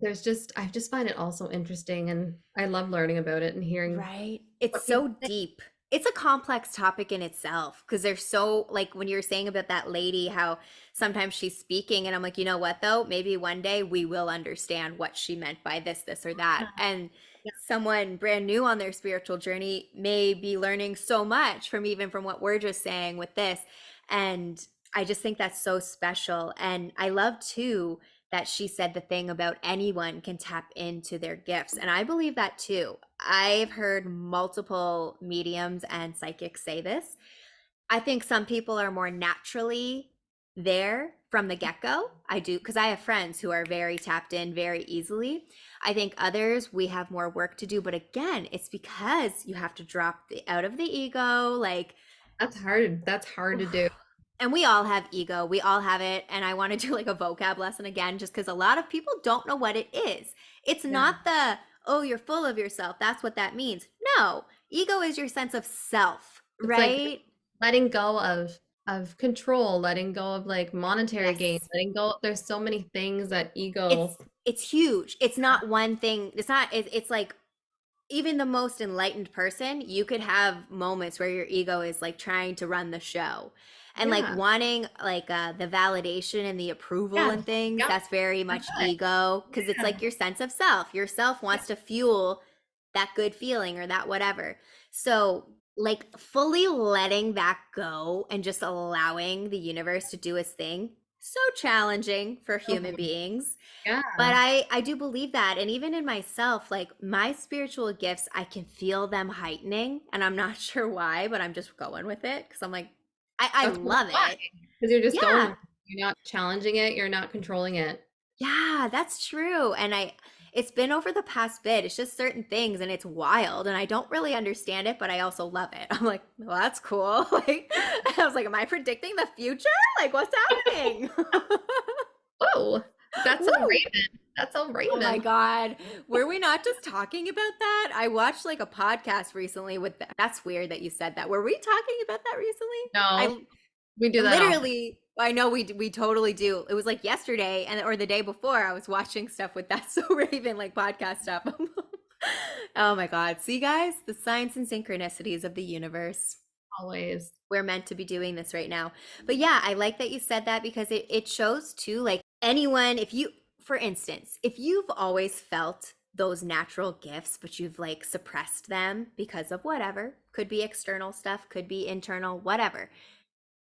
I just find it also interesting, and I love learning about it and hearing Right. It's what people so think. deep. It's a complex topic in itself because there's so, like, when you were saying about that lady, how sometimes she's speaking, and I'm like, you know what, though? Maybe one day we will understand what she meant by this, or that. And Yeah, someone brand new on their spiritual journey may be learning so much from even from what we're just saying with this. And I just think that's so special. And I love too that she said the thing about anyone can tap into their gifts. And I believe that too. I've heard multiple mediums and psychics say this. I think some people are more naturally there from the get go. I do, because I have friends who are very tapped in very easily. I think others, we have more work to do. But again, it's because you have to drop out of the ego. Like, that's hard. That's hard to do. and we all have ego. We all have it. And I want to do like a vocab lesson again, just because a lot of people don't know what it is. It's Yeah, not the, oh, you're full of yourself. That's what that means. No, ego is your sense of self, it's like right? letting go of control, letting go of like monetary gain, Yes. letting go. There's so many things that ego. It's huge. It's not one thing. It's not it's like even the most enlightened person, you could have moments where your ego is like trying to run the show and like Yeah. wanting like the validation and the approval Yes. and things. Yep. That's very You're much good. ego because it's Yeah. like your sense of self. Your self Yep. wants to fuel that good feeling or that whatever. So, like fully letting that go and just allowing the universe to do its thing, so challenging for human Okay. beings, but Yeah. I do believe that. And even in myself, like my spiritual gifts, I can feel them heightening. And I'm not sure why, but I'm just going with it because I'm like, I That's probably love why. it. Because you're just going Yeah. with it. You're not challenging it. You're not controlling it. Yeah, that's true. And it's been over the past bit. It's just certain things and it's wild. And I don't really understand it, but I also love it. I'm like, well, that's cool. Like, I was like, am I predicting the future? Like, what's happening? Oh, that's a Woo! raven. That's a Oh my raven. God. Were we not just talking about that? I watched like a podcast recently with that's weird that you said that. Were we talking about that recently? No, I we do that often. literally I know we totally do. It was like yesterday and or the day before I was watching stuff with that so Raven like podcast stuff. Oh my God. See guys, the science and synchronicities of the universe. Always. We're meant to be doing this right now. But yeah, I like that you said that because it shows too, like anyone, if you, for instance, if you've always felt those natural gifts, but you've like suppressed them because of whatever, could be external stuff, could be internal, whatever,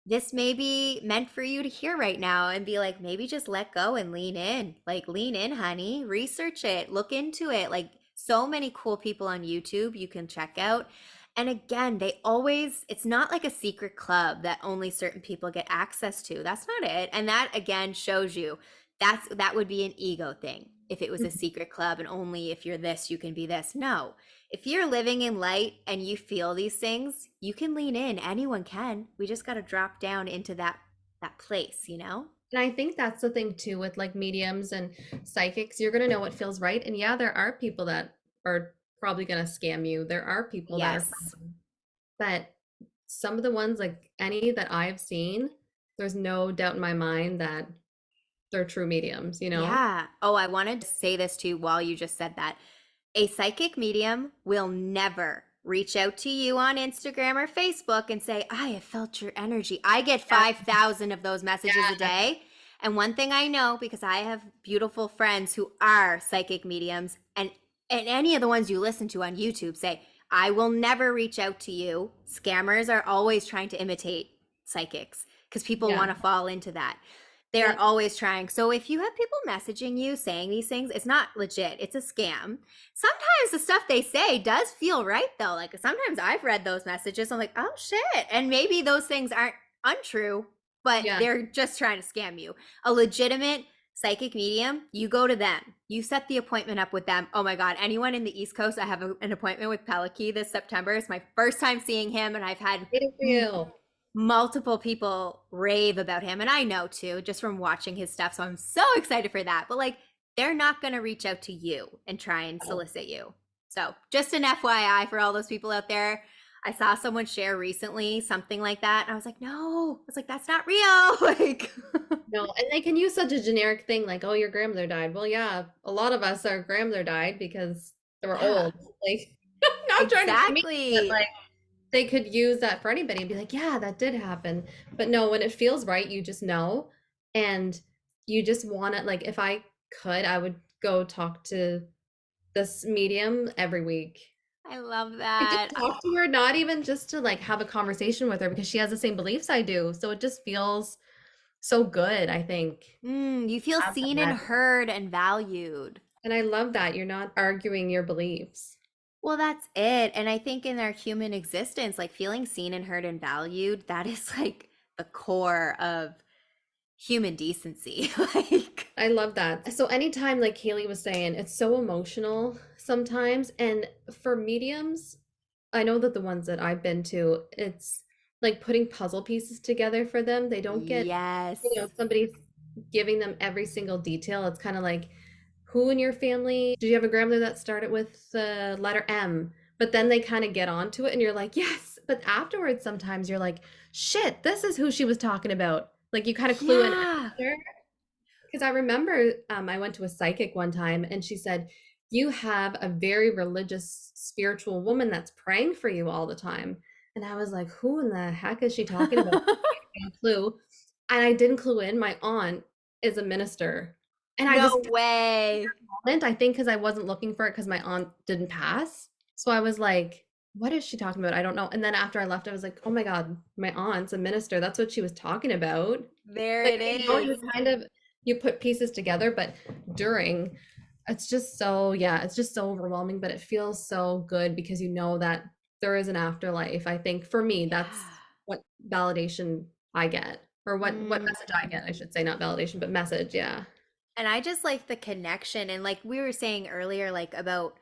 this may be meant for you to hear right now and be like, maybe just let go and lean in. Like, lean in, honey. Research it, look into it. Like, so many cool people on YouTube you can check out. And again, they always, it's not like a secret club that only certain people get access to. That's not it. And that again shows you that would be an ego thing if it was a Mhm. secret club and only if you're this, you can be this. No, if you're living in light and you feel these things, you can lean in. Anyone can. We just got to drop down into that place, you know? And I think that's the thing too with like mediums and psychics. You're gonna know what feels right. And yeah, there are people that are probably gonna scam you. There are people that are, Yes. but some of the ones like any that I've seen, there's no doubt in my mind that they're true mediums, you know? Yeah. Oh, I wanted to say this too while you just said that. A psychic medium will never reach out to you on Instagram or Facebook and say, I have felt your energy. I get Yeah, 5,000 of those messages a yeah, day. And one thing I know, because I have beautiful friends who are psychic mediums, and any of the ones you listen to on YouTube say, I will never reach out to you. Scammers are always trying to imitate psychics because people yeah, want to fall into that. They're yeah. always trying. So if you have people messaging you saying these things, it's not legit. It's a scam. Sometimes the stuff they say does feel right though. Like sometimes I've read those messages. I'm like, oh shit. And maybe those things aren't untrue, but Yeah. they're just trying to scam you. A legitimate psychic medium, you go to them. You set the appointment up with them. Oh my God. Anyone in the East Coast, I have an appointment with Pelaki this September. It's my first time seeing him, and I've had Waiting for you. multiple people rave about him, and I know too just from watching his stuff, so I'm so excited for that. But like, they're not going to reach out to you and try and solicit you. So just an FYI for all those people out there. I saw someone share recently something like that and I was like, no, I was like, that's not real. Like, No, and they can use such a generic thing like, "Oh, your grandmother died." Well, yeah, a lot of us, our grandmother died because they were yeah, old. Like, not trying to be mean, but exactly. like they could use that for anybody and be like, "Yeah, that did happen." But no, when it feels right, you just know, and you just want it. Like, if I could, I would go talk to this medium every week. I love Like, just that. talk to her, not even just to like have a conversation with her because she has the same beliefs I do. So it just feels so good, I think. You feel Have seen and that. heard and valued. And I love that you're not arguing your beliefs. Well, that's it. And I think in our human existence, like feeling seen and heard and valued, that is like the core of human decency. Like, I love that. So anytime, like Kaylee was saying, it's so emotional sometimes. And for mediums, I know that the ones that I've been to, it's like putting puzzle pieces together for them. They don't get, yes. somebody giving them every single detail. It's kind of like, who in your family, did you have a grandmother that started with the letter M? but then they kind of get onto it and you're like, yes. But afterwards, sometimes you're like, shit, this is who she was talking about. Like you kind of clue in Yeah. after. Because I remember I went to a psychic one time and she said, you have a very religious, spiritual woman that's praying for you all the time. And I was like, who in the heck is she talking about? No clue. And I didn't clue in. My aunt is a minister. And I No just way. moment, I think because I wasn't looking for it because my aunt didn't pass. So I was like, what is she talking about? I don't know. And then after I left, I was like, oh my God, my aunt's a minister. That's what she was talking about. There Like, it you is. kind of you put pieces together, but during it's just so yeah, it's just so overwhelming, but it feels so good because you know that there is an afterlife. I think for me, Yeah. that's what validation I get, or what Mm. message I get, I should say, not validation, but message, yeah. And I just like the connection. And like we were saying earlier, like about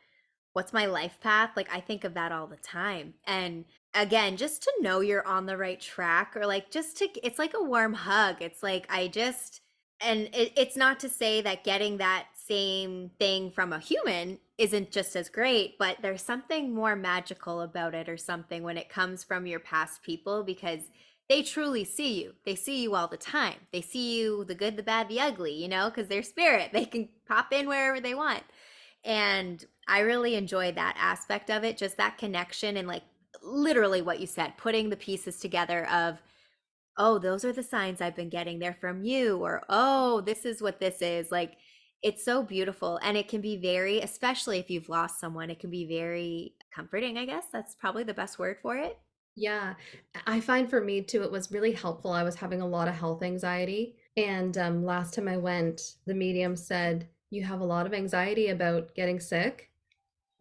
what's my life path? Like I think of that all the time. And again, just to know you're on the right track or like just to, it's like a warm hug. It's like I just, and it's not to say that getting that same thing from a human isn't just as great, but there's something more magical about it or something when it comes from your past people because they truly see you. They see you all the time. They see you the good, the bad, the ugly, you know, because they're spirit. They can pop in wherever they want. And I really enjoy that aspect of it, just that connection and like literally what you said, putting the pieces together of, oh, those are the signs I've been getting. They're from you, or oh, this is what this is. Like it's so beautiful. And it can be very, especially if you've lost someone, it can be very comforting, I guess. That's probably the best word for it. Yeah, I find for me too, it was really helpful. I was having a lot of health anxiety. And last time I went, the medium said, you have a lot of anxiety about getting sick.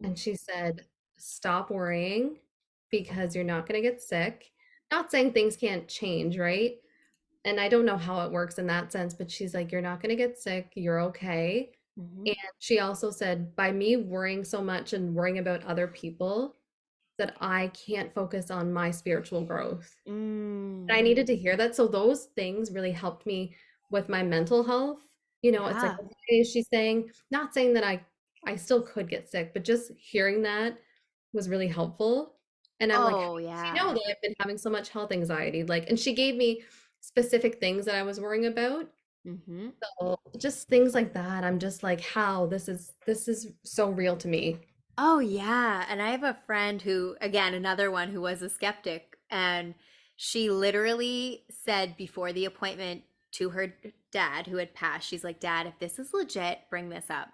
And she said, stop worrying because you're not going to get sick. Not saying things can't change, right? And I don't know how it works in that sense, but she's like, you're not going to get sick. You're okay. Mm-hmm. And she also said, by me worrying so much and worrying about other people, that I can't focus on my spiritual growth. And I Mm, needed to hear that. So those things really helped me with my mental health. You know, it's like, yeah. okay, she's saying, not saying that I still could get sick, but just hearing that was really helpful. And I'm like, how Oh, did she know yeah. that I've been having so much health anxiety? Like, and she gave me specific things that I was worrying about. Mm-hmm. So just things like that. I'm just like, how this is so real to me. Oh, yeah. And I have a friend who, again, another one who was a skeptic, and she literally said before the appointment to her dad who had passed, she's like, Dad, if this is legit, bring this up.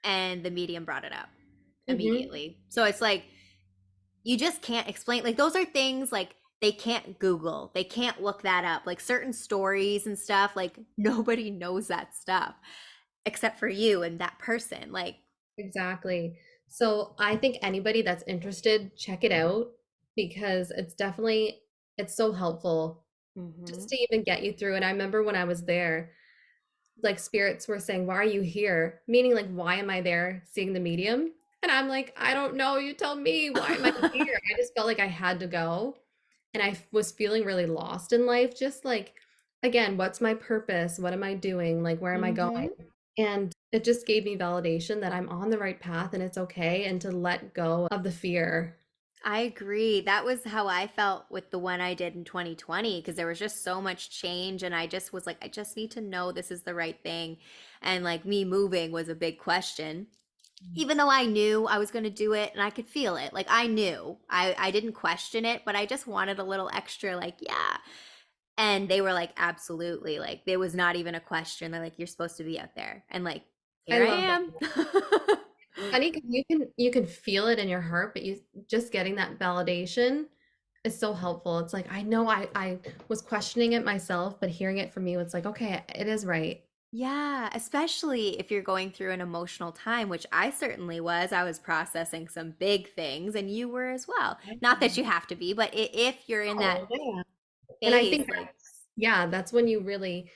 And the medium brought it up Hmm. immediately. So it's like, you just can't explain. Like, those are things like they can't Google, they can't look that up. Like, certain stories and stuff, like, nobody knows that stuff except for you and that person. Like, Exactly. So I think anybody that's interested, check it out because it's so helpful just mhm. to even get you through. And I remember when I was there, like spirits were saying, "Why are you here?" Meaning like, "Why am I there seeing the medium?" And I'm like, "I don't know, you tell me, why am I here?" I just felt like I had to go. And I was feeling really lost in life, just like, again, what's my purpose? What am I doing? Like, where am I going? Mhm. And it just gave me validation that I'm on the right path and it's okay, and to let go of the fear. I agree. That was how I felt with the one I did in 2020 because there was just so much change and I just was like I just need to know this is the right thing. And like me moving was a big question. Even though I knew I was going to do it and I could feel it. Like I knew. I didn't question it, but I just wanted a little extra like, yeah. And they were like absolutely. Like there was not even a question. They're like you're supposed to be out there. And like I here I love that. am. Funny, 'cause you can feel it in your heart, but you just getting that validation is so helpful. It's like I know I was questioning it myself, but hearing it from you, it's like, okay, it is right. Yeah, especially if you're going through an emotional time, which I certainly was. I was processing some big things, and you were as well. Not that you have to be, but if you're in that Oh, yeah. And I phase, think like, yeah, that's when you really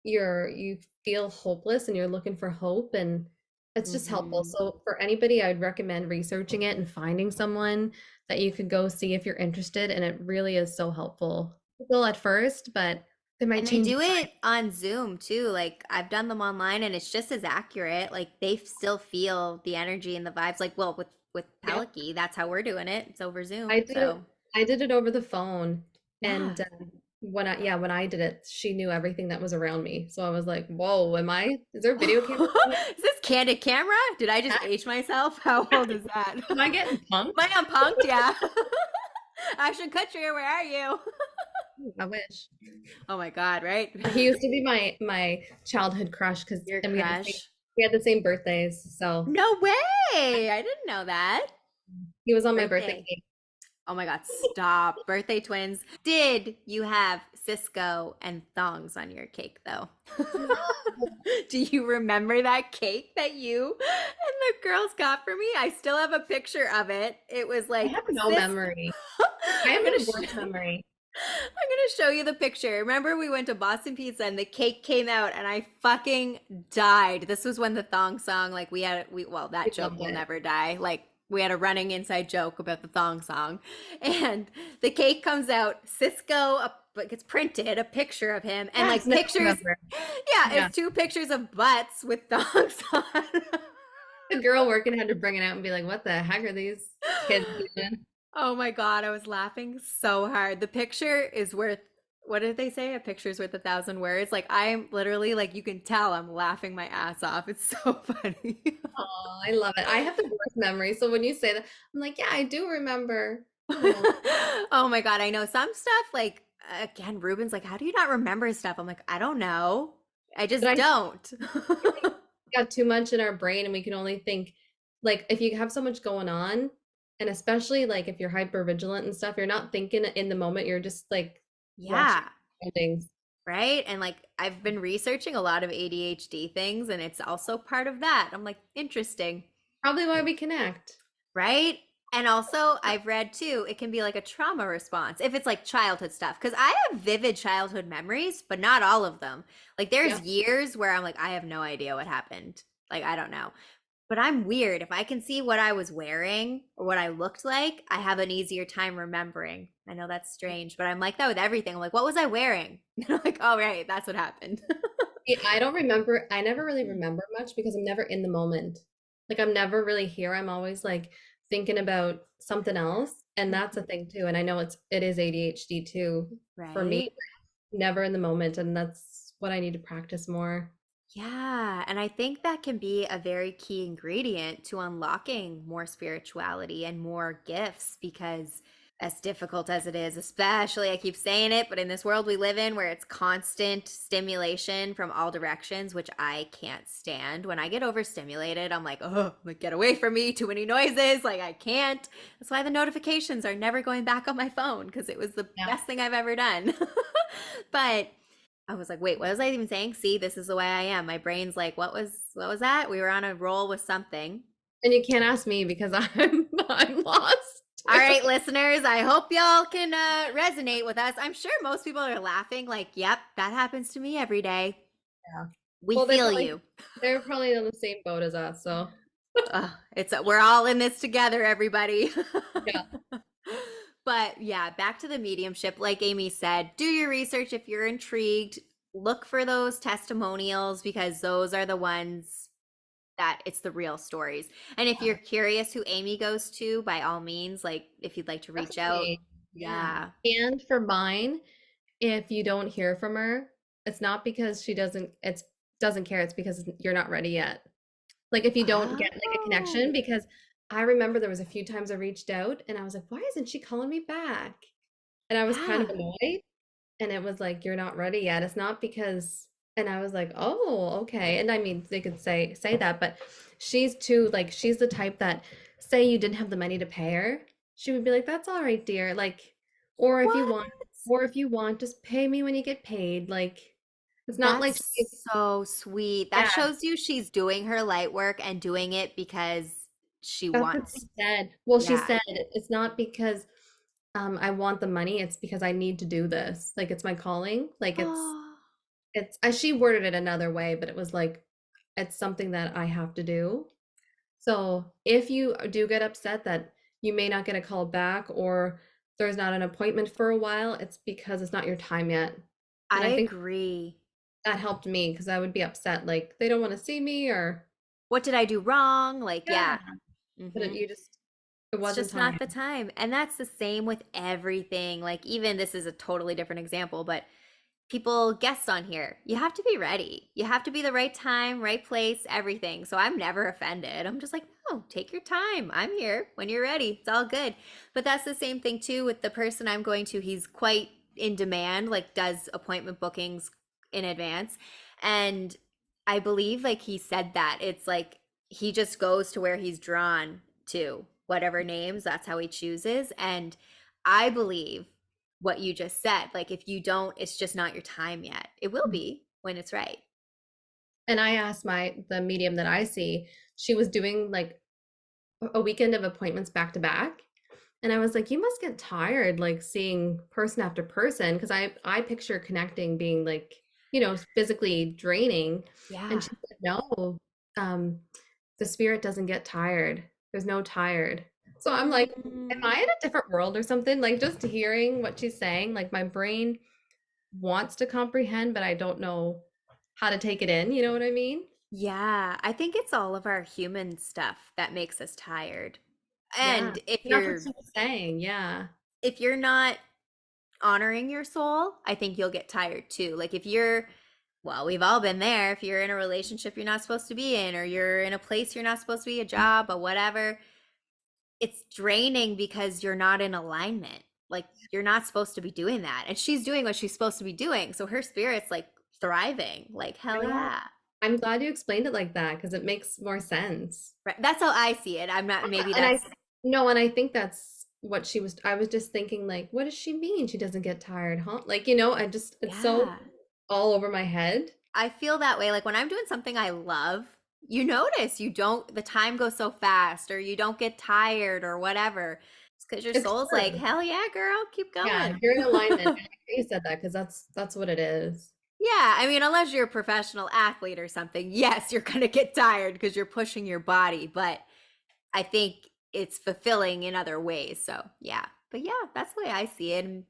you feel hopeless and you're looking for hope, and it's just helpful. hmm. So for anybody, I would recommend researching it and finding someone that you could go see if you're interested, and it really is so helpful. Well, at first, but they might And they change do your it on Zoom too. Like, I've done them online, and it's just as accurate. Like, they still feel the energy and the vibes. Like, well, with Yep. Pelicky. That's how we're doing it. It's over I Zoom. did it So, I did it over the phone, yeah. and when I did it, she knew everything that was around me. So I was like, "Whoa, is there a video camera going Is this candid camera? Did I just on? age myself? How old is that? Am I getting Am I punked? unpunked? Yeah. Ashton Kutcher, where are you? I wish." Oh my God, right? He used to be my childhood crush because Your and crush. we had the same birthdays. So No way. I didn't know that. he was on my birthday Birthday. cake. Oh my God, stop. Birthday twins. Did you have Cisco and thongs on your cake though? No, Do you remember that cake that you and the girls got for me? I still have a picture of it. It was I like have no Cisco. memory. I have the worst memory. I'm gonna show you the picture. Remember we went to Boston Pizza and the cake came out and I fucking died. This was when the thong song, like well, We that joke loved will it. never die. Like we had a running inside joke about the thong song. And the cake comes out, like it's printed, a picture of him, and Yes, like now I pictures, remember. yeah, Yeah. it's two pictures of butts with thongs on. The girl working had to bring it out and be like, "What the heck are these kids doing?" Oh my God, I was laughing so hard. The picture is worth, what did they say? A picture's worth 1,000 words. Like I'm literally like you can tell I'm laughing my ass off. It's so funny. Oh, I love it. I have the worst memory. So when you say that, I'm like, yeah, I do remember. Oh, Oh my God, I know some stuff like again, Ruben's like, how do you not remember stuff? I'm like, I don't know. I but just I don't. got too much in our brain and we can only think like if you have so much going on, and especially like if you're hyper vigilant and stuff, you're not thinking in the moment, you're just like watching Yeah, things. right? And like I've been researching a lot of ADHD things and it's also part of that. I'm like, interesting. Probably why we connect. Right? And also, I've read too, it can be like a trauma response if it's like childhood stuff. Because I have vivid childhood memories, but not all of them. Like, there's Yeah. years where I'm like, I have no idea what happened. Like, I don't know. But I'm weird. If I can see what I was wearing or what I looked like, I have an easier time remembering. I know that's strange, but I'm like that with everything. I'm like, what was I wearing? And I'm like, oh, right, that's what happened. Yeah, I don't remember. I never really remember much because I'm never in the moment. Like I'm never really here. I'm always like thinking about something else, and that's a thing too. And I know it is ADHD too for me. Right? Never in the moment, and that's what I need to practice more. Yeah, and I think that can be a very key ingredient to unlocking more spirituality and more gifts because as difficult as it is, especially I keep saying it, but in this world we live in where it's constant stimulation from all directions, which I can't stand. When I get overstimulated, I'm like, like get away from me, too many noises, like I can't. That's why the notifications are never going back on my phone because it was the Yeah. best thing I've ever done. But I was like, wait, what was I even saying? See, this is the way I am. My brain's like, what was that? We were on a roll with something. And you can't ask me because I'm lost All too. right, listeners, I hope y'all can resonate with us. I'm sure most people are laughing, like, yep, that happens to me every day. Yeah. We Well, feel you. they're probably on the same boat as us, so It's we're all in this together, everybody. yeah. But yeah, back to the mediumship. Like Amy said, do your research if you're intrigued. Look for those testimonials because those are the ones that it's the real stories. And if you're curious who Amy goes to, by all means, like if you'd like to reach out, Definitely. Yeah. yeah. And for mine, if you don't hear from her, it's not because she doesn't care, it's because you're not ready yet. Like if you don't get like a connection, Oh, because I remember there was a few times I reached out and I was like, why isn't she calling me back? And I was kind of yeah. annoyed. And it was like, you're not ready yet. It's not because, and I was like, oh, okay. And I mean, they could say that, but she's too, like, she's the type that, say you didn't have the money to pay her, she would be like, that's all right, dear. Like, or if you What? want, or if you want, just pay me when you get paid. Like, it's not like she's, That's so sweet. That yeah, shows you she's doing her light work and doing it because she that's what wants. she said. Well, she Yeah. said it's not because I want the money, it's because I need to do this. Like, it's my calling. Like, Oh, it's as she worded it another way, but it was like it's something that I have to do. So if you do get upset that you may not get a call back or there's not an appointment for a while, it's because it's not your time yet. And I I think agree. that helped me because I would be upset like they don't want to see me or What did I do wrong? Like, yeah, yeah. but Mm-hmm. you just It It's wasn't just time. not the time. And that's the same with everything. Like, even this is a totally different example, but people guests on here, you have to be ready. You have to be the right time, right place, everything. So I'm never offended. I'm just like, no, take your time. I'm here when you're ready. It's all good. But that's the same thing too with the person I'm going to. He's quite in demand, like does appointment bookings in advance. And I believe like he said that it's like he just goes to where he's drawn to, whatever names, that's how he chooses. And I believe what you just said. Like, if you don't, it's just not your time yet. It will be when it's right. And I asked the medium that I see, she was doing like a weekend of appointments back to back. And I was like, you must get tired like seeing person after person because I picture connecting being like, physically draining. And Yeah. she said, no, um, the spirit doesn't get tired. There's no tired. So I'm like, am Mm, I in a different world or something? Like just hearing what she's saying, like my brain wants to comprehend, but I don't know how to take it in. You know what I mean? yeah. I think it's all of our human stuff that makes us tired. Yeah. And if And that's what you're she was saying. Yeah. if you're not honoring your soul, I think you'll get tired too. Like if you're well, we've all been there. If you're in a relationship you're not supposed to be in, or you're in a place you're not supposed to be, a job, or whatever, it's draining because you're not in alignment. Like you're not supposed to be doing that. And she's doing what she's supposed to be doing. So her spirit's like thriving. Like hell Yeah. yeah. I'm glad you explained it like that because it makes more sense. Right. That's how I see it. I'm not maybe And that's I think that's what I was just thinking like, what does she mean she doesn't get tired, huh? Like, it's so yeah. all over my head. I feel that way. Like when I'm doing something I love, you notice you don't the time goes so fast or you don't get tired or whatever. It's because your It's soul's like, true. hell yeah, girl, keep Yeah, going. you're in alignment. And I like that you said that because that's what it is. Yeah, I mean, unless you're a professional athlete or something, yes, you're going to get tired because you're pushing your body, but I think it's fulfilling in other ways. So, yeah. But yeah, that's the way I see it. And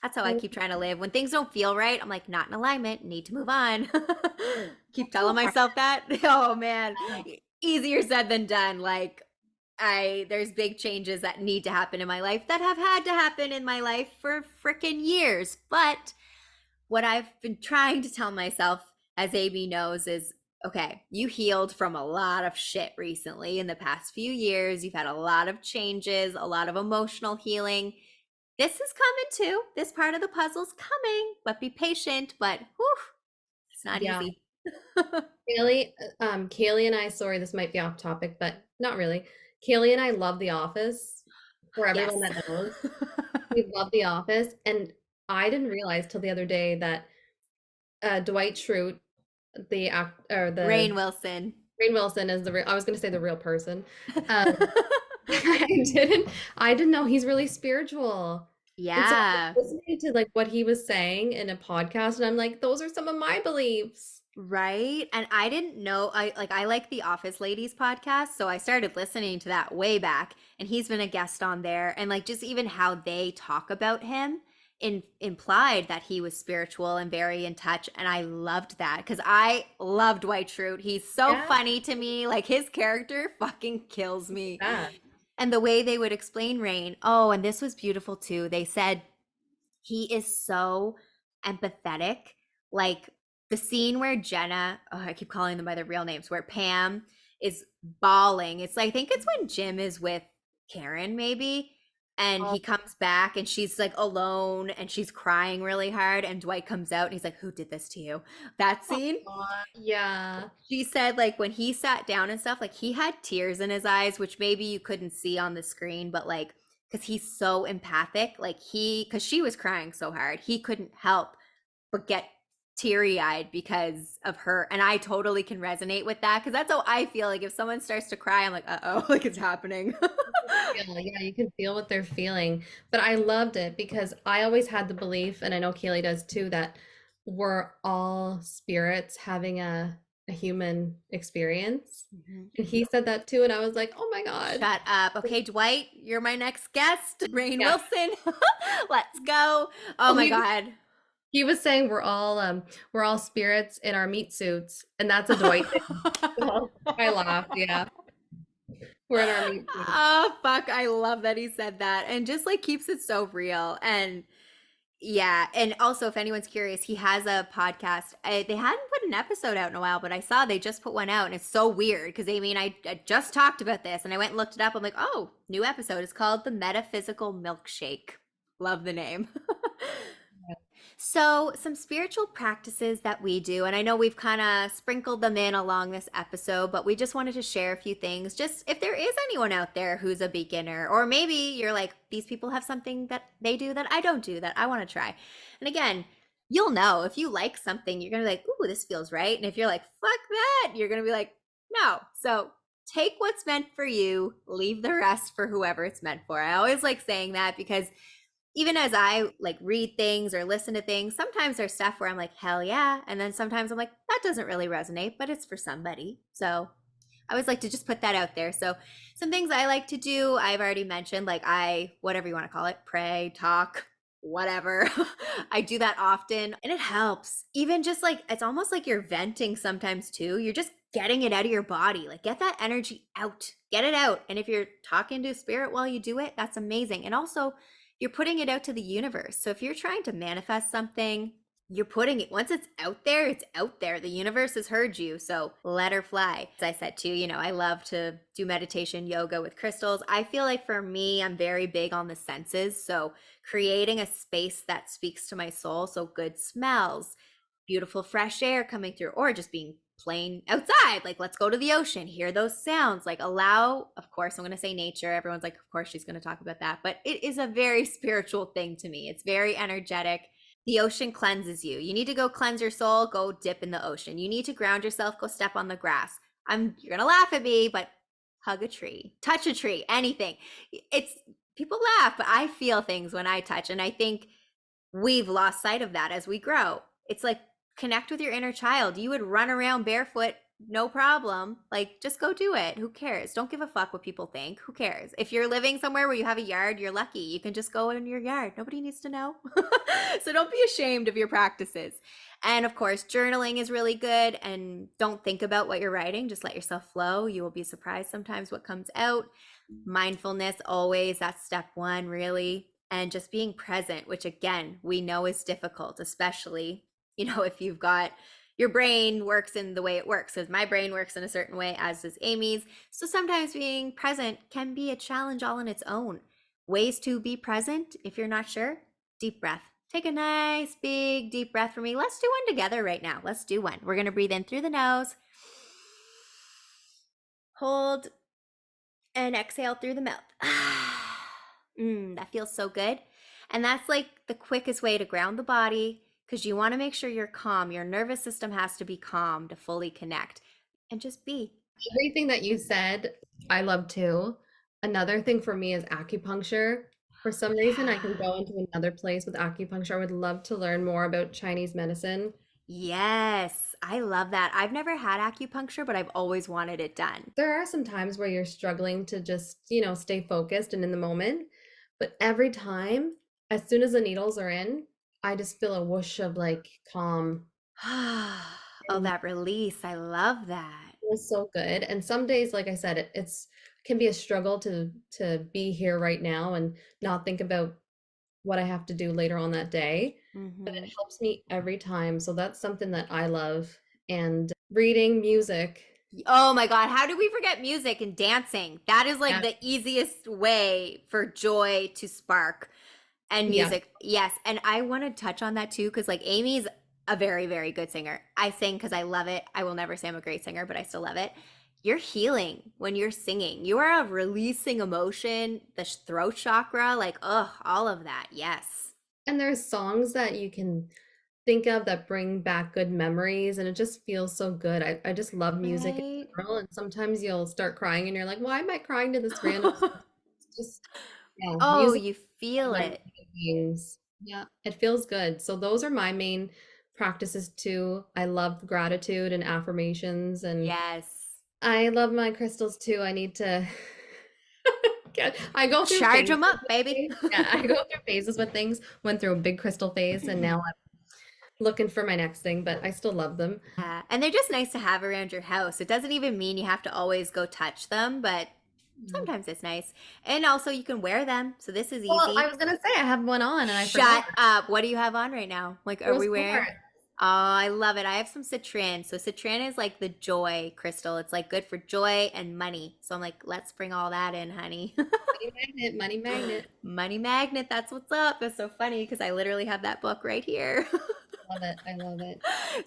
that's how I And keep trying to live. When things don't feel right, I'm like, not in alignment, need to move on. Keep that's so telling hard. myself that. Oh man, easier said than done. Like, there's big changes that need to happen in my life that have had to happen in my life for freaking years. But what I've been trying to tell myself, as AB knows, is okay, you healed from a lot of shit recently in the past few years. You've had a lot of changes, a lot of emotional healing. This is coming too. This part of the puzzle's coming, but be patient. But whew, it's not Yeah. easy. Kaylee and I, sorry, this might be off topic, but not really. Kaylee and I love The Office. For everyone Yes. that knows, we love The Office, and I didn't realize till the other day that Dwight Schrute, the act or the Rain Wilson. Rainn Wilson is the real, I was going to say the real person. Um, I didn't I didn't know he's really spiritual. And so I Yeah. was listening to like what he was saying in a podcast, and I'm like, those are some of my beliefs. Right. And I didn't know I like the Office Ladies podcast, so I started listening to that way back and he's been a guest on there and like just even how they talk about him implied that he was spiritual and very in touch and I loved that cuz I loved White Schrute. He's so Yeah, funny to me. Like his character fucking kills me. that. And the way they would explain Rain. Oh, and this was beautiful too. They said he is so empathetic. Like the scene where Jenna, oh, I keep calling them by their real names, where Pam is bawling. It's like, I think it's when Jim is with Karen, maybe. And Oh, he comes back and she's like alone and she's crying really hard. And Dwight comes out and he's like, who did this to you? That scene yeah. she said like when he sat down and stuff like he had tears in his eyes which maybe you couldn't see on the screen but like because he's so empathic like he because she was crying so hard he couldn't help but get teary-eyed because of her and I totally can resonate with that because that's how I feel like if someone starts to cry I'm like uh-oh like it's happening. Yeah, you can feel what they're feeling. But I loved it because I always had the belief, and I know Kaylee does too, that we're all spirits having a human experience. Mhm. And he said that too, and I was like, oh my God. Shut up. Okay, Dwight, you're my next guest. Rain Yeah. Wilson. Let's go. Oh Well, my God. he was saying we're all spirits in our meat suits, and that's a Dwight thing. So I laughed, yeah. We're in our meat suit. Oh, fuck. I love that he said that and just like keeps it so real. And yeah. And also, if anyone's curious, he has a podcast. They hadn't put an episode out in a while, but I saw they just put one out. And it's so weird because I mean, I just talked about this and I went and looked it up. I'm like, oh, new episode. It's called The Metaphysical Milkshake. Love the name. So, some spiritual practices that we do, and I know we've kind of sprinkled them in along this episode, but we just wanted to share a few things. Just if there is anyone out there who's a beginner, or maybe you're like, these people have something that they do that I don't do that I want to try. And again, you'll know if you like something, you're going to be like, ooh, this feels right. And if you're like, fuck that, you're going to be like, no. So, take what's meant for you, leave the rest for whoever it's meant for. I always like saying that because even as I like read things or listen to things, sometimes there's stuff where I'm like, hell yeah. And then sometimes I'm like, that doesn't really resonate, but it's for somebody. So I always like to just put that out there. So some things I like to do, I've already mentioned, like whatever you want to call it, pray, talk, whatever. I do that often and it helps. Even just like, it's almost like you're venting sometimes too. You're just getting it out of your body. Like get that energy out, get it out. And if you're talking to spirit while you do it, that's amazing. And also, you're putting it out to the universe. So if you're trying to manifest something, you're putting it, once it's out there, it's out there. The universe has heard you. So let her fly. As I said too, I love to do meditation, yoga with crystals. I feel like for me, I'm very big on the senses. So creating a space that speaks to my soul. So good smells, beautiful fresh air coming through, or just being plain outside. Like, let's go to the ocean, hear those sounds. Like, allow, of course, I'm going to say nature. Everyone's like, of course, she's going to talk about that. But it is a very spiritual thing to me. It's very energetic. The ocean cleanses you. You need to go cleanse your soul, go dip in the ocean. You need to ground yourself, go step on the grass. You're going to laugh at me, but hug a tree, touch a tree, anything. It's, people laugh, but I feel things when I touch. And I think we've lost sight of that as we grow. It's like connect with your inner child. You would run around barefoot, no problem. Like just go do it. Who cares? Don't give a fuck what people think. Who cares? If you're living somewhere where you have a yard, you're lucky. You can just go in your yard. Nobody needs to know. So don't be ashamed of your practices. And of course, journaling is really good. And don't think about what you're writing. Just let yourself flow. You will be surprised sometimes what comes out. Mindfulness, always, that's step one, really. And just being present, which again, we know is difficult, especially, if you've got your brain works in the way it works, because my brain works in a certain way, as does Amy's. So sometimes being present can be a challenge all on its own. Ways to be present, if you're not sure, deep breath. Take a nice big deep breath for me. Let's do one together right now. Let's do one. We're going to breathe in through the nose, hold, and exhale through the mouth. That feels so good. And that's like the quickest way to ground the body because you want to make sure you're calm. Your nervous system has to be calm to fully connect and just be. Everything that you said, I love too. Another thing for me is acupuncture. For some reason, I can go into another place with acupuncture. I would love to learn more about Chinese medicine. Yes, I love that. I've never had acupuncture, but I've always wanted it done. There are some times where you're struggling to just, stay focused and in the moment. But every time, as soon as the needles are in, I just feel a whoosh of like calm. Oh, And that release. I love that. feels so good. And some days, like I said, it's can be a struggle to be here right now and not think about what I have to do later on that day. But it Hmm. helps me every time. So that's something that I love. And reading music. Oh my God, how do we forget music and dancing? That is like Yeah. the easiest way for joy to spark. And Yeah. music, yes. And I want to touch on that too, because like Amy's a very, very good singer. I sing because I love it. I will never say I'm a great singer, but I still love it. You're healing when you're singing. You are releasing emotion, the throat chakra, like, oh, all of that. Yes. And there's songs that you can think of that bring back good memories, and it just feels so good. I just love music in Right? general, and sometimes you'll start crying and you're like, why am I crying to this random song? It's just, yeah, Oh, music you feel like it. human beings. Yeah, it feels good. So those are my main practices too. I love gratitude and affirmations, and Yes. I love my crystals too. I need to I go through Charge phases them up, with baby. things. Yeah, I go through phases with things. Went through a big crystal phase, and now I'm looking for my next thing, but I still love them. Yeah. And they're just nice to have around your house. It doesn't even mean you have to always go touch them, but Mm. Sometimes it's nice. And also you can wear them. So this is Well, I easy. was gonna say I have one on and I forgot. Shut up. What do you have on right now? Like, are Rose we wearing? quartz. Oh, I love it. I have some citron. So citron is like the joy crystal. It's like good for joy and money. So I'm like, let's bring all that in, honey. Money magnet, money magnet. Money magnet, that's what's up. It's so funny because I literally have that book right here. Love it. I love it.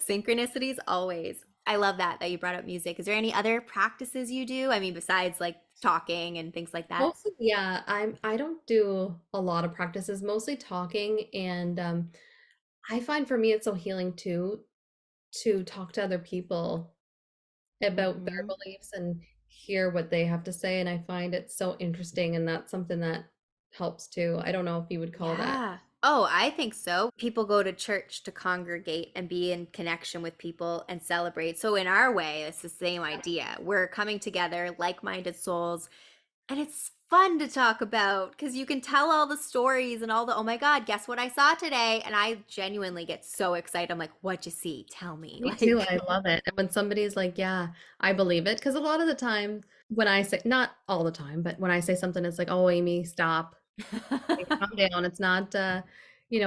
Synchronicities always. I love that you brought up music. Is there any other practices you do? I mean, besides like talking and things like that? Mostly, yeah, I don't do a lot of practices, mostly talking, and I find for me it's so healing too to talk to other people about their Hmm. beliefs and hear what they have to say, and I find it so interesting, and that's something that helps too. I don't know if you would call that. Yeah. Oh, I think so. People go to church to congregate and be in connection with people and celebrate. So, in our way, it's the same idea. We're coming together, like minded souls, and it's fun to talk about because you can tell all the stories and all the, oh my God, guess what I saw today? And I genuinely get so excited. I'm like, what'd you see? Tell me. Me too. Like, I love it. And when somebody's like, "Yeah, I believe it," because a lot of the time when I say, not all the time, but when I say something, it's like, "Oh, Amy, stop. Like, calm down. It's not,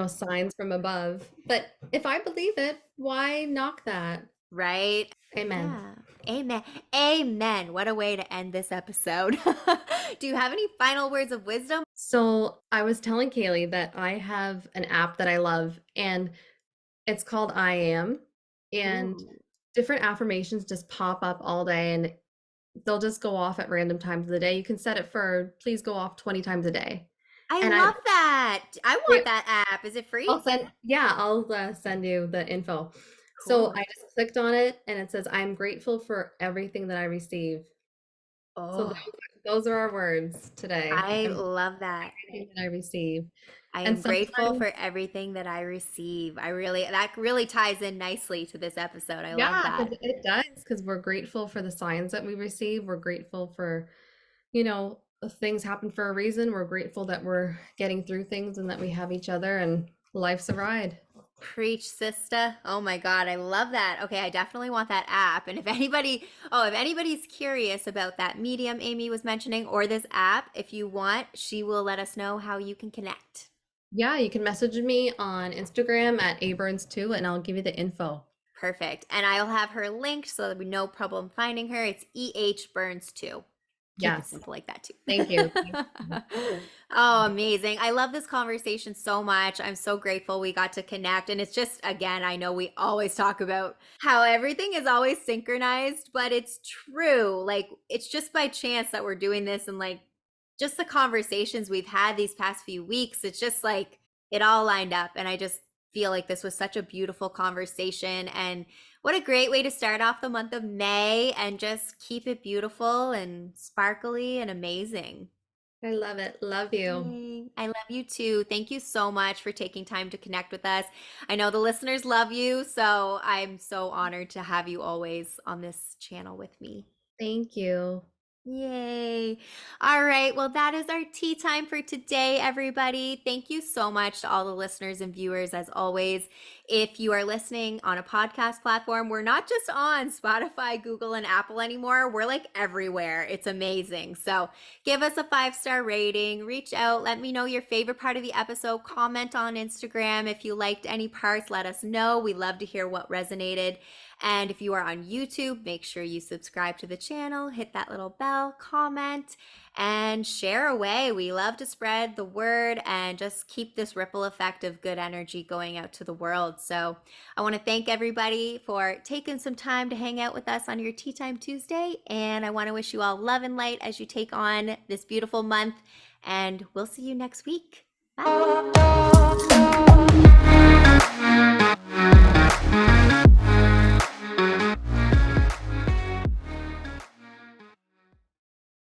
signs from above." But if I believe it, why knock that? right? Amen. Yeah. Amen. Amen. What a way to end this episode. Do you have any final words of wisdom? So I was telling Kaylee that I have an app that I love, and it's called I Am, and Ooh. different affirmations just pop up all day, and they'll just go off at random times of the day. You can set it for please go off 20 times a day. I And love that. I want they- that app. Is it free? I'll send you the info. So Cool. I just clicked on it and it says, I'm grateful for everything that I receive. So Oh, those are our words today. I I'm love that. everything that I receive. I And am grateful sometimes, for everything that I receive. That really ties in nicely to this episode. I love yeah, that. because it does, because we're grateful for the signs that we receive. We're grateful for, things happen for a reason. We're grateful that we're getting through things and that we have each other, and life's a ride. Preach, sister. Oh my God, I love that. Okay, I definitely want that app. And if anybody's curious about that medium Amy was mentioning or this app, if you want, she will let us know how you can connect. Yeah, you can message me on Instagram at aburns2 and I'll give you the info. Perfect. And I'll have her linked so there'll be no problem finding her. It's EH Burns too. Keep it Yes. simple like that too. Thank you. Thank you. Oh, amazing. I love this conversation so much. I'm so grateful we got to connect. And it's just, again, I know we always talk about how everything is always synchronized, but it's true. Like, it's just by chance that we're doing this and like just the conversations we've had these past few weeks. It's just like it all lined up. And I just feel like this was such a beautiful conversation. And what a great way to start off the month of May and just keep it beautiful and sparkly and amazing. I love it. Love you. Yay. I love you too. Thank you so much for taking time to connect with us. I know the listeners love you, so I'm so honored to have you always on this channel with me. Thank you. Yay. All right. Well, that is our tea time for today, everybody. Thank you so much to all the listeners and viewers, as always. If you are listening on a podcast platform, we're not just on Spotify, Google, and Apple anymore. We're like everywhere. It's amazing. So give us a 5-star rating, reach out, let me know your favorite part of the episode, comment on Instagram. If you liked any parts, let us know. We love to hear what resonated. And if you are on YouTube, make sure you subscribe to the channel, hit that little bell, comment, and share away. We love to spread the word and just keep this ripple effect of good energy going out to the world. So I want to thank everybody for taking some time to hang out with us on your Tea Time Tuesday. And I want to wish you all love and light as you take on this beautiful month. And we'll see you next week. Bye.